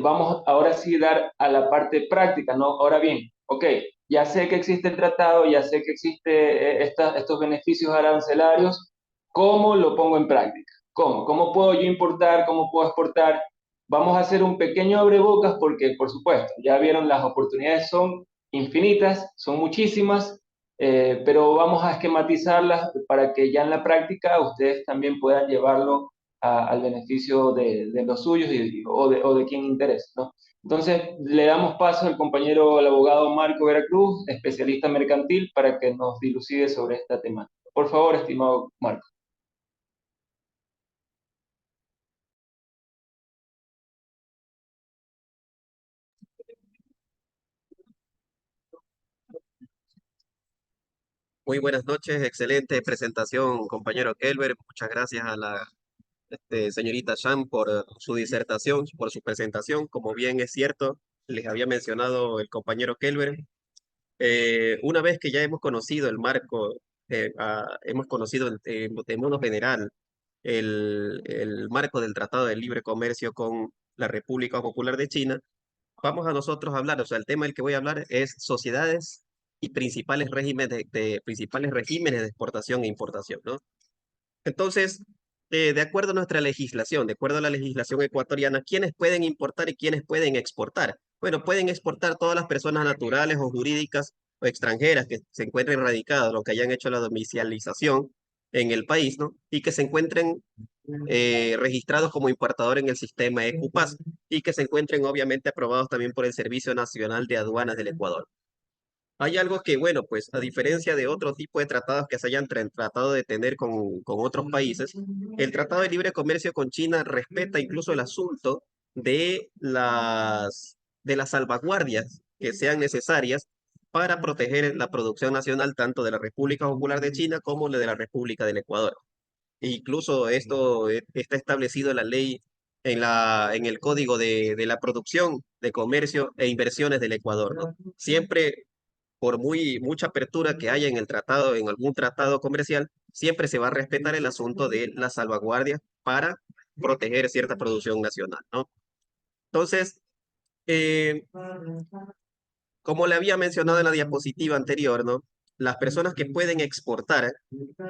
Speaker 1: vamos ahora sí a dar a la parte práctica, ¿no? Ahora bien, ok, ya sé que existe el tratado, ya sé que existen estos beneficios arancelarios. ¿Cómo lo pongo en práctica? ¿Cómo? ¿Cómo puedo yo importar? ¿Cómo puedo exportar? Vamos a hacer un pequeño abrebocas porque, por supuesto, ya vieron, las oportunidades son infinitas, son muchísimas, pero vamos a esquematizarlas para que ya en la práctica ustedes también puedan llevarlo al beneficio de los suyos o de quien interese, ¿no? Entonces, le damos paso al compañero, el abogado Marco Veracruz, especialista mercantil, para que nos dilucide sobre esta temática. Por favor, estimado Marco.
Speaker 2: Muy buenas noches, excelente presentación, compañero Kelber. Muchas gracias a la señorita Sham por su disertación, por su presentación. Como bien es cierto, les había mencionado el compañero Kelber. Una vez que ya hemos conocido el marco, hemos conocido de modo general el marco del Tratado de Libre Comercio con la República Popular de China, vamos a nosotros a hablar, o sea, el tema del que voy a hablar es sociedades y principales regímenes principales regímenes de exportación e importación, ¿no? Entonces, de acuerdo a nuestra legislación, de acuerdo a la legislación ecuatoriana, ¿quiénes pueden importar y quiénes pueden exportar? Bueno, pueden exportar todas las personas naturales o jurídicas o extranjeras que se encuentren radicadas, o que hayan hecho la domicilización en el país, ¿no? Y que se encuentren registrados como importador en el sistema ECUPAS y que se encuentren obviamente aprobados también por el Servicio Nacional de Aduanas del Ecuador. Hay algo que, bueno, pues a diferencia de otro tipo de tratados que se hayan tratado de tener con otros países, el Tratado de Libre Comercio con China respeta incluso el asunto de las salvaguardias que sean necesarias para proteger la producción nacional tanto de la República Popular de China como la de la República del Ecuador. E incluso esto está establecido en la ley, en el Código de la Producción, de Comercio e Inversiones del Ecuador, ¿no? Siempre, por mucha apertura que haya en el tratado, en algún tratado comercial, siempre se va a respetar el asunto de la salvaguardia para proteger cierta producción nacional, ¿no? Entonces, eh, como le había mencionado en la diapositiva anterior, ¿no? Las personas que pueden exportar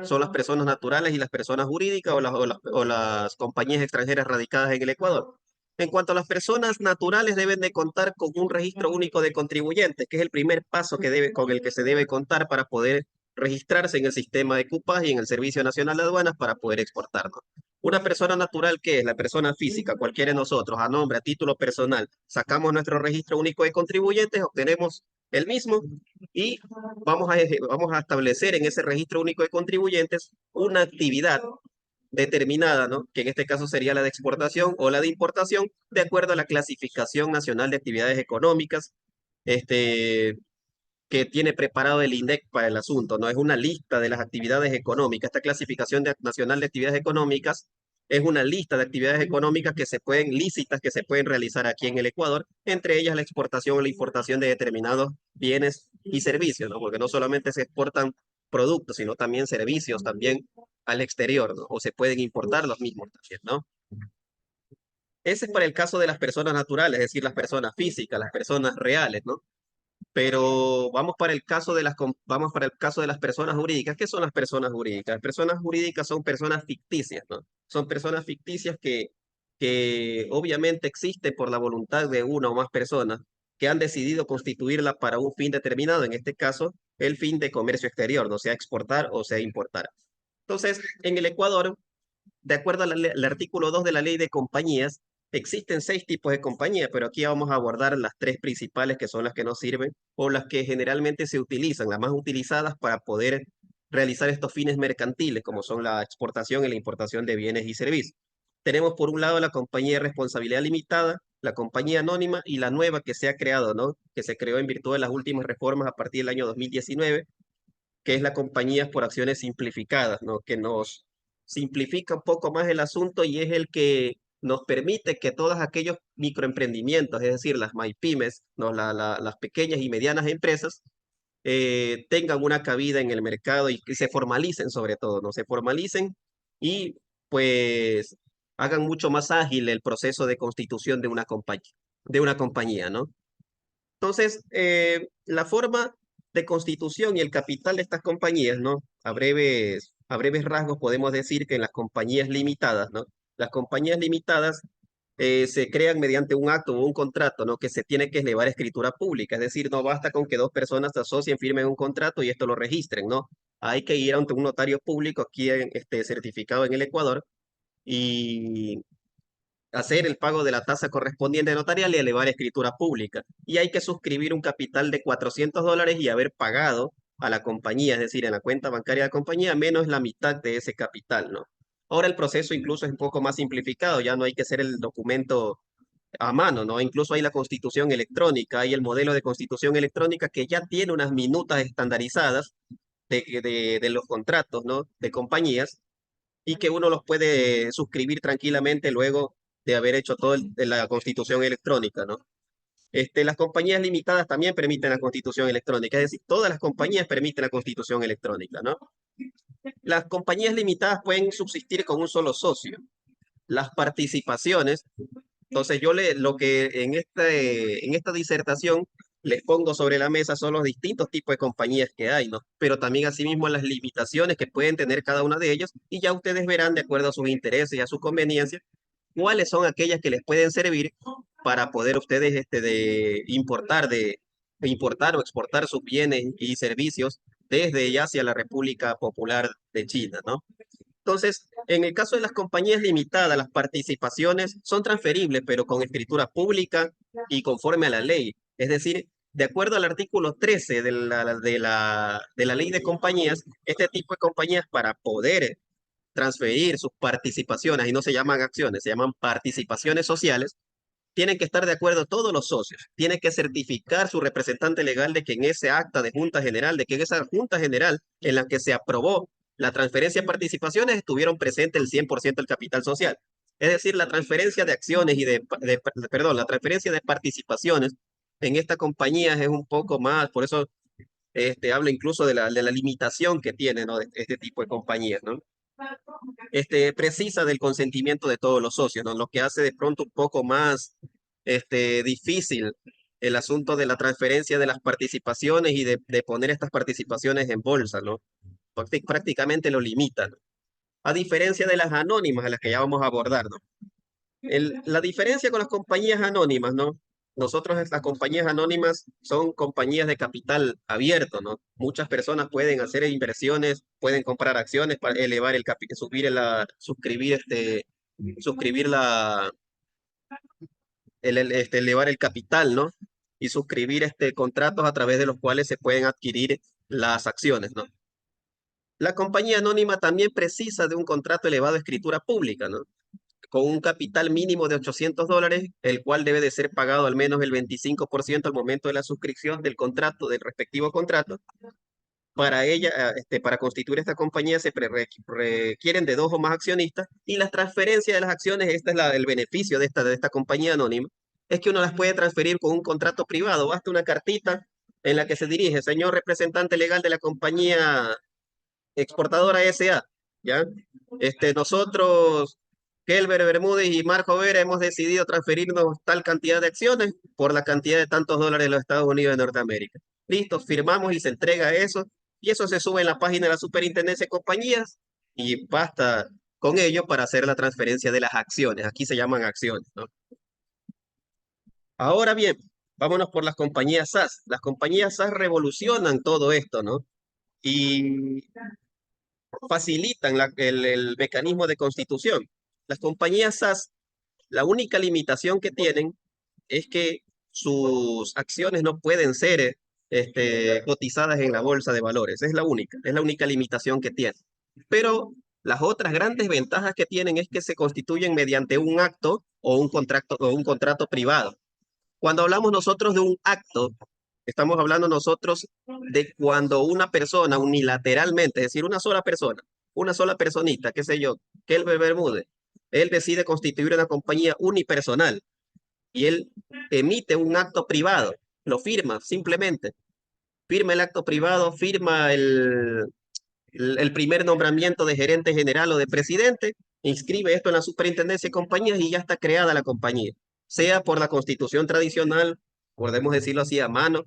Speaker 2: son las personas naturales y las personas jurídicas o las compañías extranjeras radicadas en el Ecuador. En cuanto a las personas naturales, deben de contar con un registro único de contribuyentes, que es el primer paso con el que se debe contar para poder registrarse en el sistema de CUPAS y en el Servicio Nacional de Aduanas para poder exportar, ¿no? Una persona natural, ¿qué es? La persona física, cualquiera de nosotros, a nombre, a título personal, sacamos nuestro registro único de contribuyentes, obtenemos el mismo y vamos a establecer en ese registro único de contribuyentes una actividad determinada, ¿no? Que en este caso sería la de exportación o la de importación, de acuerdo a la clasificación nacional de actividades económicas, este, que tiene preparado el INDEC para el asunto, ¿no? Es una lista de las actividades económicas. Esta clasificación nacional de actividades económicas es una lista de actividades económicas que se pueden, lícitas, que se pueden realizar aquí en el Ecuador, entre ellas la exportación o la importación de determinados bienes y servicios, ¿no? Porque no solamente se exportan productos, sino también servicios también al exterior, ¿no? O se pueden importar los mismos también, ¿no? Ese es para el caso de las personas naturales, es decir, las personas físicas, las personas reales, ¿no? Pero vamos para el caso de vamos para el caso de las personas jurídicas. ¿Qué son las personas jurídicas? Las personas jurídicas son personas ficticias, ¿no? Son personas ficticias que obviamente existen por la voluntad de una o más personas que han decidido constituirla para un fin determinado, en este caso, el fin de comercio exterior, no sea exportar o sea importar. Entonces, en el Ecuador, de acuerdo al artículo 2 de la ley de compañías, existen 6 tipos de compañías, pero aquí vamos a abordar las 3 principales que son las que nos sirven o las que generalmente se utilizan, las más utilizadas para poder realizar estos fines mercantiles, como son la exportación y la importación de bienes y servicios. Tenemos por un lado la compañía de responsabilidad limitada, la compañía anónima y la nueva que se ha creado, ¿no? Que se creó en virtud de las últimas reformas a partir del año 2019, que es la compañía por acciones simplificadas, ¿no? Que nos simplifica un poco más el asunto y es el que nos permite que todos aquellos microemprendimientos, es decir, las MyPymes, ¿no? Las pequeñas y medianas empresas, tengan una cabida en el mercado y que se formalicen sobre todo, ¿no? Se formalicen y pues hagan mucho más ágil el proceso de constitución de una compañía, ¿no? Entonces, la forma de constitución y el capital de estas compañías, ¿no? A breves rasgos podemos decir que en las compañías limitadas, ¿no? Las compañías limitadas se crean mediante un acto o un contrato, ¿no? Que se tiene que elevar a escritura pública, es decir, no basta con que 2 personas se asocien, firmen un contrato y esto lo registren, ¿no? Hay que ir ante un notario público aquí certificado en el Ecuador y hacer el pago de la tasa correspondiente notarial y elevar escritura pública. Y hay que suscribir un capital de $400 y haber pagado a la compañía, es decir, en la cuenta bancaria de la compañía, menos la mitad de ese capital, ¿no? Ahora el proceso incluso es un poco más simplificado, ya no hay que hacer el documento a mano, ¿no? Incluso hay la constitución electrónica, hay el modelo de constitución electrónica que ya tiene unas minutas estandarizadas de los contratos, ¿no? De compañías y que uno los puede suscribir tranquilamente luego de haber hecho todo de la constitución electrónica, ¿no? Las compañías limitadas también permiten la constitución electrónica, es decir, todas las compañías permiten la constitución electrónica, ¿no? Las compañías limitadas pueden subsistir con un solo socio. Las participaciones, entonces lo que en esta disertación les pongo sobre la mesa son los distintos tipos de compañías que hay, ¿no? Pero también asimismo las limitaciones que pueden tener cada una de ellas y ya ustedes verán de acuerdo a sus intereses y a su conveniencia cuáles son aquellas que les pueden servir para poder ustedes importar o exportar sus bienes y servicios desde y hacia la República Popular de China, ¿no? Entonces, en el caso de las compañías limitadas, las participaciones son transferibles, pero con escritura pública y conforme a la ley. Es decir, de acuerdo al artículo 13 de la ley de compañías, este tipo de compañías para poder transferir sus participaciones, y no se llaman acciones, se llaman participaciones sociales, tienen que estar de acuerdo todos los socios. Tienen que certificar su representante legal de que en ese acta de Junta General, de que en esa Junta General en la que se aprobó la transferencia de participaciones estuvieron presentes el 100% del capital social. Es decir, la transferencia de acciones perdón, la transferencia de participaciones en esta compañía es un poco más, por eso hablo incluso de la limitación que tiene, ¿no? Este tipo de compañías, ¿no? Precisa del consentimiento de todos los socios, ¿no? Lo que hace de pronto un poco más difícil el asunto de la transferencia de las participaciones y de poner estas participaciones en bolsa, ¿no? Prácticamente lo limitan, ¿no? A diferencia de las anónimas, a las que ya vamos a abordar, ¿no? La diferencia con las compañías anónimas, ¿no? Nosotros, las compañías anónimas son compañías de capital abierto, ¿no? Muchas personas pueden hacer inversiones, pueden comprar acciones para elevar el capital, suscribir elevar el capital, ¿no? Y suscribir contratos a través de los cuales se pueden adquirir las acciones, ¿no? La compañía anónima también precisa de un contrato elevado de escritura pública, ¿no? Con un capital mínimo de $800, el cual debe de ser pagado al menos el 25% al momento de la suscripción del contrato, del respectivo contrato. Para ella, para constituir esta compañía se requieren de 2 o más accionistas y la transferencia de las acciones, el beneficio de esta compañía anónima, es que uno las puede transferir con un contrato privado. Basta una cartita en la que se dirige, señor representante legal de la compañía exportadora SA, ¿ya? Nosotros, Kelber Bermúdez y Marco Vera, hemos decidido transferirnos tal cantidad de acciones por la cantidad de tantos dólares de los Estados Unidos de Norteamérica. Listo, firmamos y se entrega eso, y eso se sube en la página de la Superintendencia de Compañías, y basta con ello para hacer la transferencia de las acciones. Aquí se llaman acciones, ¿no? Ahora bien, vámonos por las compañías SAS. Las compañías SAS revolucionan todo esto, ¿no? Y facilitan el mecanismo de constitución. Las compañías SAS, la única limitación que tienen es que sus acciones no pueden ser cotizadas en la bolsa de valores. Es la única limitación que tienen. Pero las otras grandes ventajas que tienen es que se constituyen mediante un acto o un contrato privado. Cuando hablamos nosotros de un acto, estamos hablando nosotros de cuando una persona unilateralmente, es decir, una sola personita, qué sé yo, Kelber Bermúdez, él decide constituir una compañía unipersonal y él emite un acto privado, lo firma simplemente, firma el acto privado, firma el primer nombramiento de gerente general o de presidente, inscribe esto en la superintendencia de compañías y ya está creada la compañía, sea por la constitución tradicional, podemos decirlo así a mano,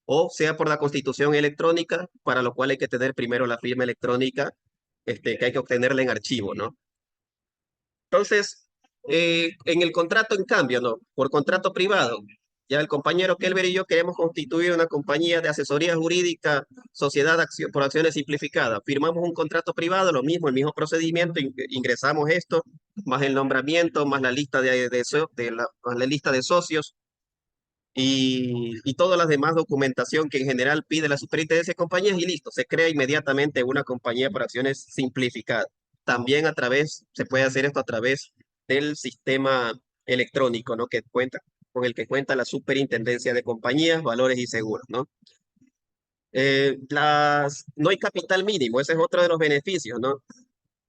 Speaker 2: o sea por la constitución electrónica, para lo cual hay que tener primero la firma electrónica, que hay que obtenerla en archivo, ¿no? Entonces, en el contrato, en cambio, ¿no? Por contrato privado, ya el compañero Kelber y yo queremos constituir una compañía de asesoría jurídica, sociedad por acciones simplificadas. Firmamos un contrato privado, lo mismo, el mismo procedimiento, ingresamos esto, más el nombramiento, más la lista más la lista de socios y todas las demás documentación que en general pide la superintendencia de compañías y listo, se crea inmediatamente una compañía por acciones simplificada. También se puede hacer esto a través del sistema electrónico, ¿no? Con el que cuenta la superintendencia de compañías, valores y seguros, ¿no? No hay capital mínimo, ese es otro de los beneficios, ¿no?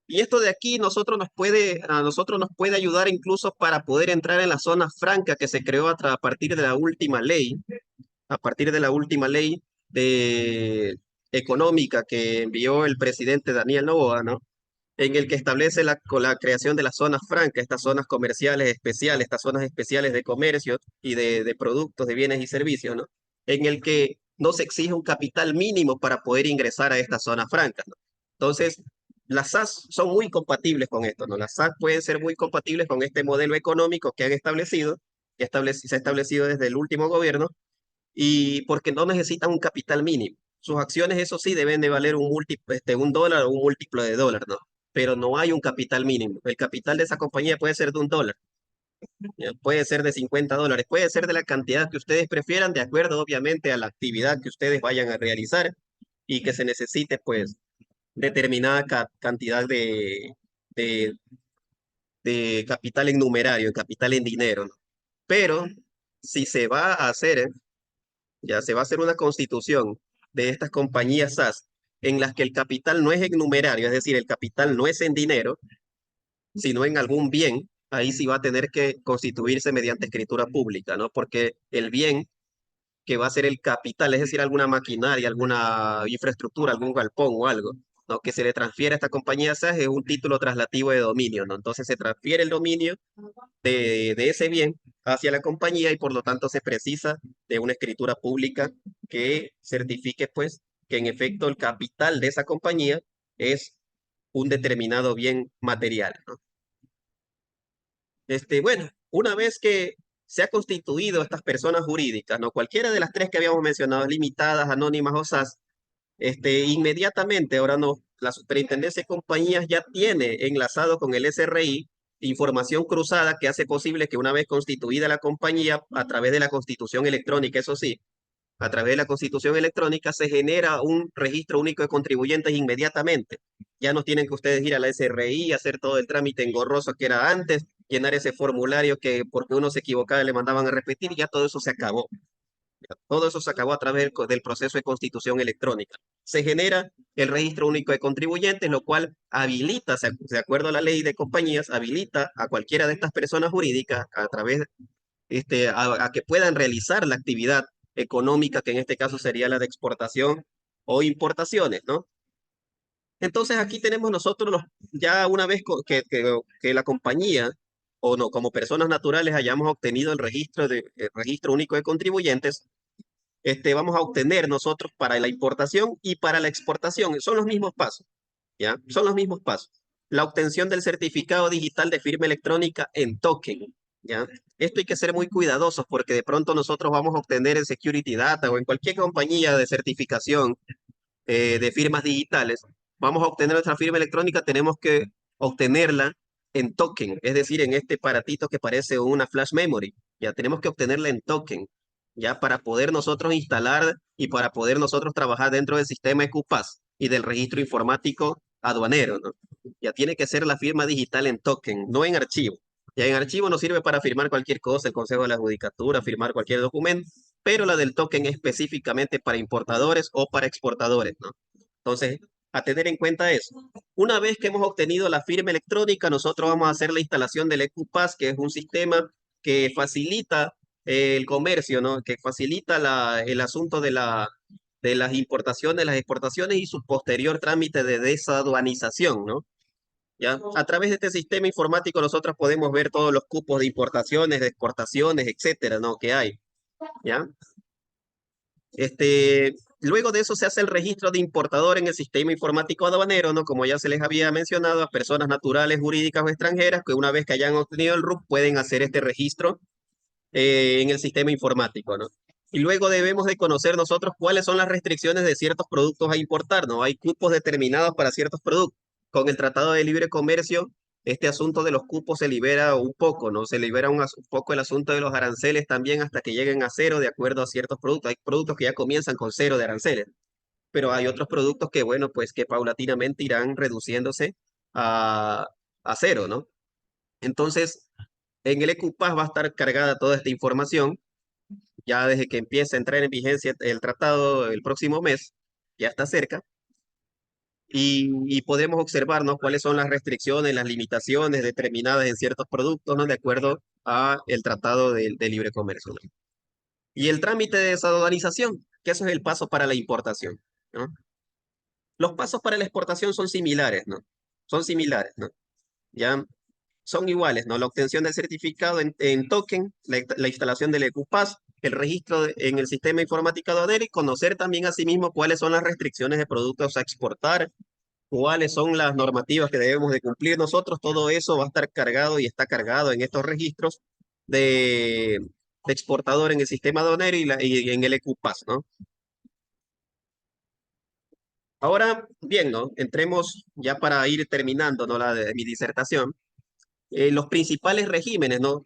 Speaker 2: Y esto de aquí a nosotros nos puede ayudar incluso para poder entrar en la zona franca que se creó a partir de la última ley, a partir de la última ley de económica que envió el presidente Daniel Noboa, ¿no? En el que establece con la creación de las zonas francas, estas zonas comerciales especiales, estas zonas especiales de comercio y de productos, de bienes y servicios, ¿no? En el que no se exige un capital mínimo para poder ingresar a estas zonas francas, ¿no? Entonces, las SAS son muy compatibles con esto, ¿no? Las SAS pueden ser muy compatibles con este modelo económico que han establecido, se ha establecido desde el último gobierno, y porque no necesitan un capital mínimo. Sus acciones, eso sí, deben de valer un dólar o un múltiplo de dólar, ¿no? Pero no hay un capital mínimo. El capital de esa compañía puede ser de $1, ¿ya? Puede ser de $50, puede ser de la cantidad que ustedes prefieran, de acuerdo, obviamente, a la actividad que ustedes vayan a realizar y que se necesite, pues, determinada cantidad de, de capital en numerario, en capital en dinero, ¿no? Pero si se va a hacer, ya se va a hacer una constitución de estas compañías SAS en las que el capital no es en numerario, es decir, el capital no es en dinero, sino en algún bien, ahí sí va a tener que constituirse mediante escritura pública, ¿no? Porque el bien que va a ser el capital, es decir, alguna maquinaria, alguna infraestructura, algún galpón o algo, ¿no? Que se le transfiere a esta compañía SAS es un título traslativo de dominio, ¿no? Entonces se transfiere el dominio de ese bien hacia la compañía y por lo tanto se precisa de una escritura pública que certifique pues que en efecto el capital de esa compañía es un determinado bien material, ¿no? Bueno, una vez que se ha constituido estas personas jurídicas, ¿no? Cualquiera de las tres que habíamos mencionado, limitadas, anónimas o SAS, inmediatamente ahora no, la superintendencia de compañías ya tiene enlazado con el SRI información cruzada que hace posible que una vez constituida la compañía a través de la constitución electrónica, eso sí, a través de la Constitución electrónica, se genera un registro único de contribuyentes inmediatamente. Ya no tienen que ustedes ir a la SRI, hacer todo el trámite engorroso que era antes, llenar ese formulario que porque uno se equivocaba le mandaban a repetir, y ya todo eso se acabó. Todo eso se acabó a través del proceso de constitución electrónica. Se genera el registro único de contribuyentes, lo cual habilita, de acuerdo a la ley de compañías, habilita a cualquiera de estas personas jurídicas a través, a que puedan realizar la actividad económica, que en este caso sería la de exportación o importaciones, ¿no? Entonces aquí tenemos nosotros, ya una vez que la compañía o no, como personas naturales hayamos obtenido el registro único de contribuyentes, vamos a obtener nosotros para la importación y para la exportación. Son los mismos pasos, ¿ya? Son los mismos pasos. La obtención del certificado digital de firma electrónica en token, ¿ya? Esto hay que ser muy cuidadosos porque de pronto nosotros vamos a obtener en Security Data o en cualquier compañía de certificación de firmas digitales, vamos a obtener nuestra firma electrónica, tenemos que obtenerla en token, es decir, en este aparatito que parece una flash memory. Ya tenemos que obtenerla en token, ya para poder nosotros instalar y para poder nosotros trabajar dentro del sistema ECUPAS y del registro informático aduanero, ¿no? Ya tiene que ser la firma digital en token, no en archivo. Ya en archivo nos sirve para firmar cualquier cosa, el Consejo de la Judicatura, firmar cualquier documento, pero la del token es específicamente para importadores o para exportadores, ¿no? Entonces, a tener en cuenta eso. Una vez que hemos obtenido la firma electrónica, nosotros vamos a hacer la instalación del ECUPAS, que es un sistema que facilita el comercio, ¿no? Que facilita el asunto de las importaciones, las exportaciones y su posterior trámite de desaduanización, ¿no? ¿Ya? A través de este sistema informático nosotros podemos ver todos los cupos de importaciones, de exportaciones, etcétera, ¿no? Que hay, ¿ya? Luego de eso se hace el registro de importador en el sistema informático aduanero, ¿no? Como ya se les había mencionado, a personas naturales, jurídicas o extranjeras que una vez que hayan obtenido el RUC pueden hacer este registro en el sistema informático, ¿no? Y luego debemos de conocer nosotros cuáles son las restricciones de ciertos productos a importar, ¿no? Hay cupos determinados para ciertos productos. Con el Tratado de Libre Comercio, este asunto de los cupos se libera un poco, ¿no? Se libera un poco el asunto de los aranceles también hasta que lleguen a cero de acuerdo a ciertos productos. Hay productos que ya comienzan con cero de aranceles, pero hay otros productos que, bueno, pues que paulatinamente irán reduciéndose a, a cero, ¿no? Entonces, en el ECUPAS va a estar cargada toda esta información ya desde que empiece a entrar en vigencia el tratado el próximo mes, ya está cerca, y podemos observar, ¿no? Cuáles son las restricciones, las limitaciones determinadas en ciertos productos, ¿no? De acuerdo a el tratado de libre comercio, ¿no? Y el trámite de desaduanización, que eso es el paso para la importación, ¿no? Los pasos para la exportación son similares, ¿no? Son similares, ¿no? Ya son iguales, ¿no? La obtención del certificado en token, la instalación del ECUPAS, el registro en el sistema informático aduanero y conocer también asimismo cuáles son las restricciones de productos a exportar, cuáles son las normativas que debemos de cumplir nosotros, todo eso va a estar cargado y está cargado en estos registros de exportador en el sistema aduanero y en el ECUPAS, ¿no? Ahora, bien, ¿no? Entremos ya para ir terminando, ¿no? Mi disertación. Los principales regímenes, ¿no?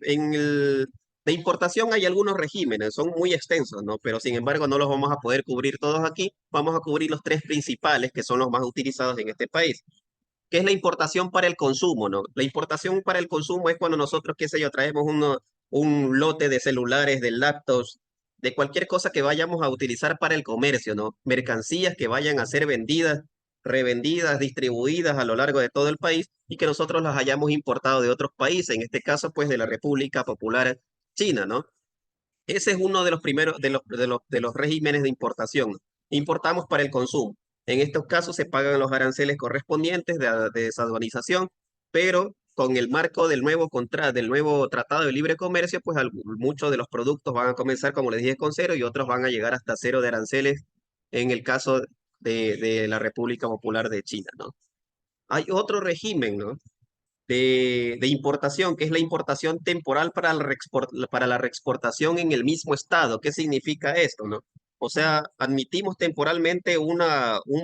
Speaker 2: De importación hay algunos regímenes, son muy extensos, ¿no? Pero sin embargo no los vamos a poder cubrir todos aquí. Vamos a cubrir los tres principales que son los más utilizados en este país, que es la importación para el consumo, ¿no? La importación para el consumo es cuando nosotros, qué sé yo, traemos un lote de celulares, de laptops, de cualquier cosa que vayamos a utilizar para el comercio, ¿no? Mercancías que vayan a ser vendidas, revendidas, distribuidas a lo largo de todo el país y que nosotros las hayamos importado de otros países, en este caso, pues, de la República Popular China, ¿no? Ese es uno de los primeros, de los regímenes de importación, ¿no? Importamos para el consumo. En estos casos se pagan los aranceles correspondientes de desaduanización, pero con el marco del nuevo Tratado de Libre Comercio, pues muchos de los productos van a comenzar, como les dije, con cero y otros van a llegar hasta cero de aranceles en el caso de la República Popular de China, ¿no? Hay otro régimen, ¿no? De importación, que es la importación temporal para la reexportación en el mismo estado. ¿Qué significa esto, no? O sea, admitimos temporalmente un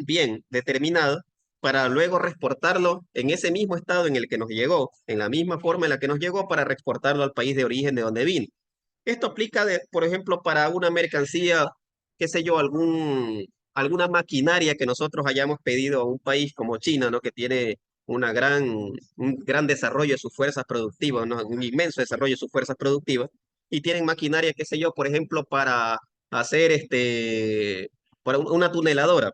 Speaker 2: bien determinado para luego reexportarlo en ese mismo estado en el que nos llegó, en la misma forma en la que nos llegó, para reexportarlo al país de origen de donde vino. Esto aplica, por ejemplo, para una mercancía qué sé yo, alguna maquinaria que nosotros hayamos pedido a un país como China, ¿no? Que tiene un gran desarrollo de sus fuerzas productivas, ¿no? Un inmenso desarrollo de sus fuerzas productivas, y tienen maquinaria, qué sé yo, por ejemplo, para hacer para una tuneladora,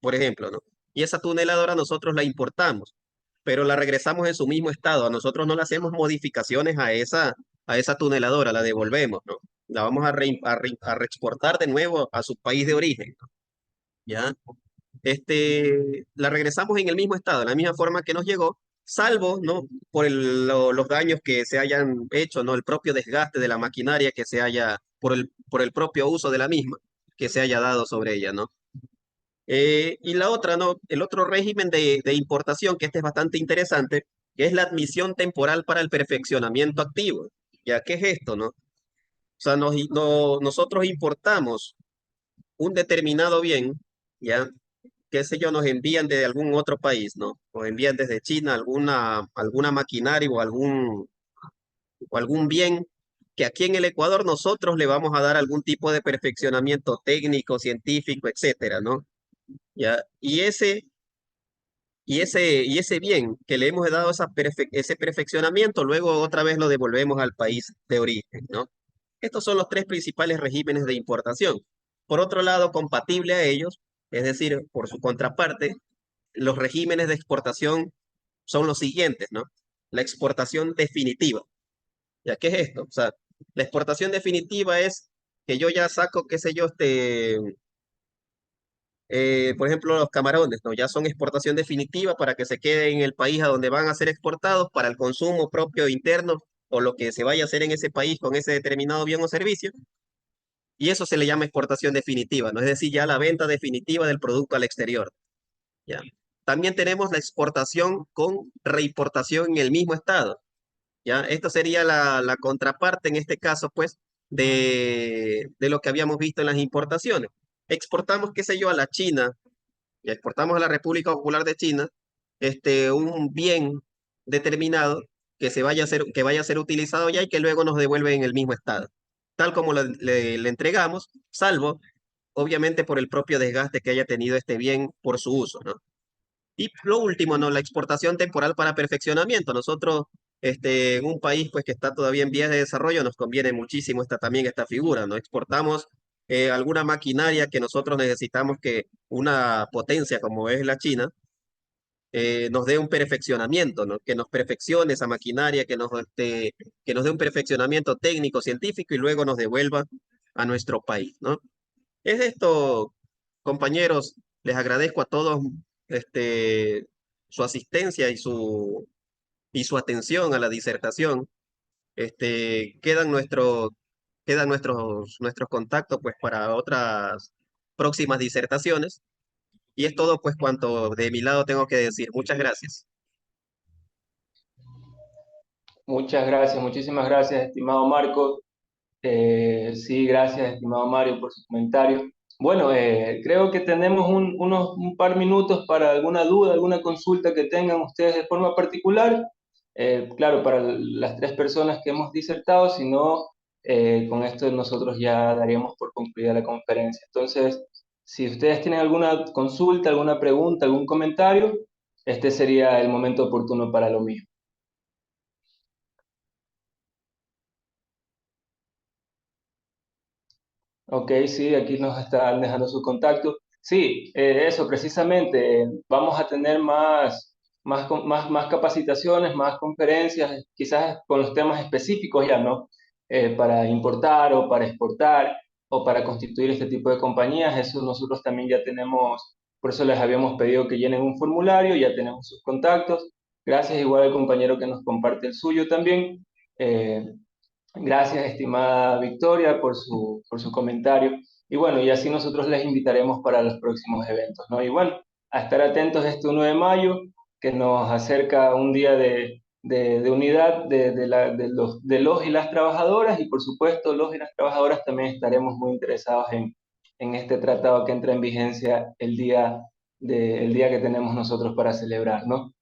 Speaker 2: por ejemplo, ¿no? Y esa tuneladora nosotros la importamos, pero la regresamos en su mismo estado. A nosotros no le hacemos modificaciones a esa tuneladora, la devolvemos, ¿no? La vamos a reexportar de nuevo a su país de origen, ¿no? ¿Ya? La regresamos en el mismo estado, en la misma forma que nos llegó, salvo, ¿no? Por los daños que se hayan hecho, ¿no? El propio desgaste de la maquinaria que se haya, por el propio uso de la misma, que se haya dado sobre ella, ¿no? Y la otra, ¿no? El otro régimen de importación, que este es bastante interesante, que es la admisión temporal para el perfeccionamiento activo. ¿Ya qué es esto, no? O sea, nosotros importamos un determinado bien, ¿ya? Qué sé yo, nos envían de algún otro país, ¿no? Nos envían desde China alguna maquinaria o algún bien que aquí en el Ecuador nosotros le vamos a dar algún tipo de perfeccionamiento técnico, científico, etcétera, ¿no? ¿Ya? Y ese bien que le hemos dado ese perfeccionamiento, luego otra vez lo devolvemos al país de origen, ¿no? Estos son los tres principales regímenes de importación. Por otro lado, compatible a ellos, es decir, por su contraparte, los regímenes de exportación son los siguientes, ¿no? La exportación definitiva. ¿Ya qué es esto? O sea, la exportación definitiva es que yo ya saco, qué sé yo, por ejemplo, los camarones, ¿no? Ya son exportación definitiva para que se queden en el país a donde van a ser exportados para el consumo propio interno o lo que se vaya a hacer en ese país con ese determinado bien o servicio. Y eso se le llama exportación definitiva, ¿no? Es decir, ya la venta definitiva del producto al exterior. ¿Ya? También tenemos la exportación con reimportación en el mismo estado. ¿Ya? Esto sería la contraparte en este caso, pues, de lo que habíamos visto en las importaciones. Exportamos, qué sé yo, a la China y exportamos a la República Popular de China un bien determinado que vaya a ser utilizado ya y que luego nos devuelve en el mismo estado, tal como le entregamos, salvo, obviamente, por el propio desgaste que haya tenido este bien por su uso, ¿no? Y lo último, ¿no? La exportación temporal para perfeccionamiento. Nosotros, en un país pues que está todavía en vías de desarrollo, nos conviene muchísimo también esta figura, ¿no? Exportamos alguna maquinaria que nosotros necesitamos que una potencia como es la China nos dé un perfeccionamiento, ¿no? Que nos perfeccione esa maquinaria, que nos dé un perfeccionamiento técnico, científico y luego nos devuelva a nuestro país, ¿no? Es esto, compañeros, les agradezco a todos su asistencia y su atención a la disertación. Quedan nuestros contactos pues para otras próximas disertaciones. Y es todo pues cuanto de mi lado tengo que decir. Muchas gracias.
Speaker 1: Muchas gracias, muchísimas gracias, estimado Marco. Sí, gracias, estimado Mario, por su comentario. Bueno, creo que tenemos un par minutos para alguna duda, alguna consulta que tengan ustedes de forma particular. Claro, para las tres personas que hemos disertado, si no, con esto nosotros ya daríamos por concluida la conferencia. Entonces, si ustedes tienen alguna consulta, alguna pregunta, algún comentario, este sería el momento oportuno para lo mismo. Ok, sí, aquí nos están dejando su contacto. Sí, eso precisamente. Vamos a tener más capacitaciones, más conferencias, quizás con los temas específicos ya, ¿no? Para importar o para exportar o para constituir este tipo de compañías. Eso nosotros también ya tenemos, por eso les habíamos pedido que llenen un formulario, ya tenemos sus contactos. Gracias igual al compañero que nos comparte el suyo también. Eh, Gracias, estimada Victoria, por su comentario. Y bueno, y así nosotros les invitaremos para los próximos eventos, ¿no? Y bueno, a estar atentos este 1 de mayo, que nos acerca un día de unidad de los y las trabajadoras, y por supuesto, los y las trabajadoras también estaremos muy interesados en este tratado que entra en vigencia el día que tenemos nosotros para celebrar, ¿no?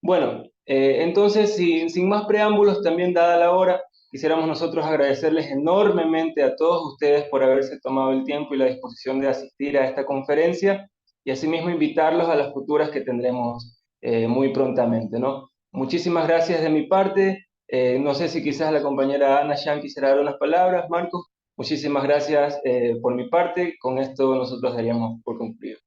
Speaker 1: Bueno, entonces, sin más preámbulos, también dada la hora, quisiéramos nosotros agradecerles enormemente a todos ustedes por haberse tomado el tiempo y la disposición de asistir a esta conferencia y asimismo invitarlos a las futuras que tendremos muy prontamente, ¿no? Muchísimas gracias de mi parte. No sé si quizás la compañera Ana Shan quisiera dar unas palabras. Marcos, muchísimas gracias por mi parte. Con esto nosotros daríamos por concluido.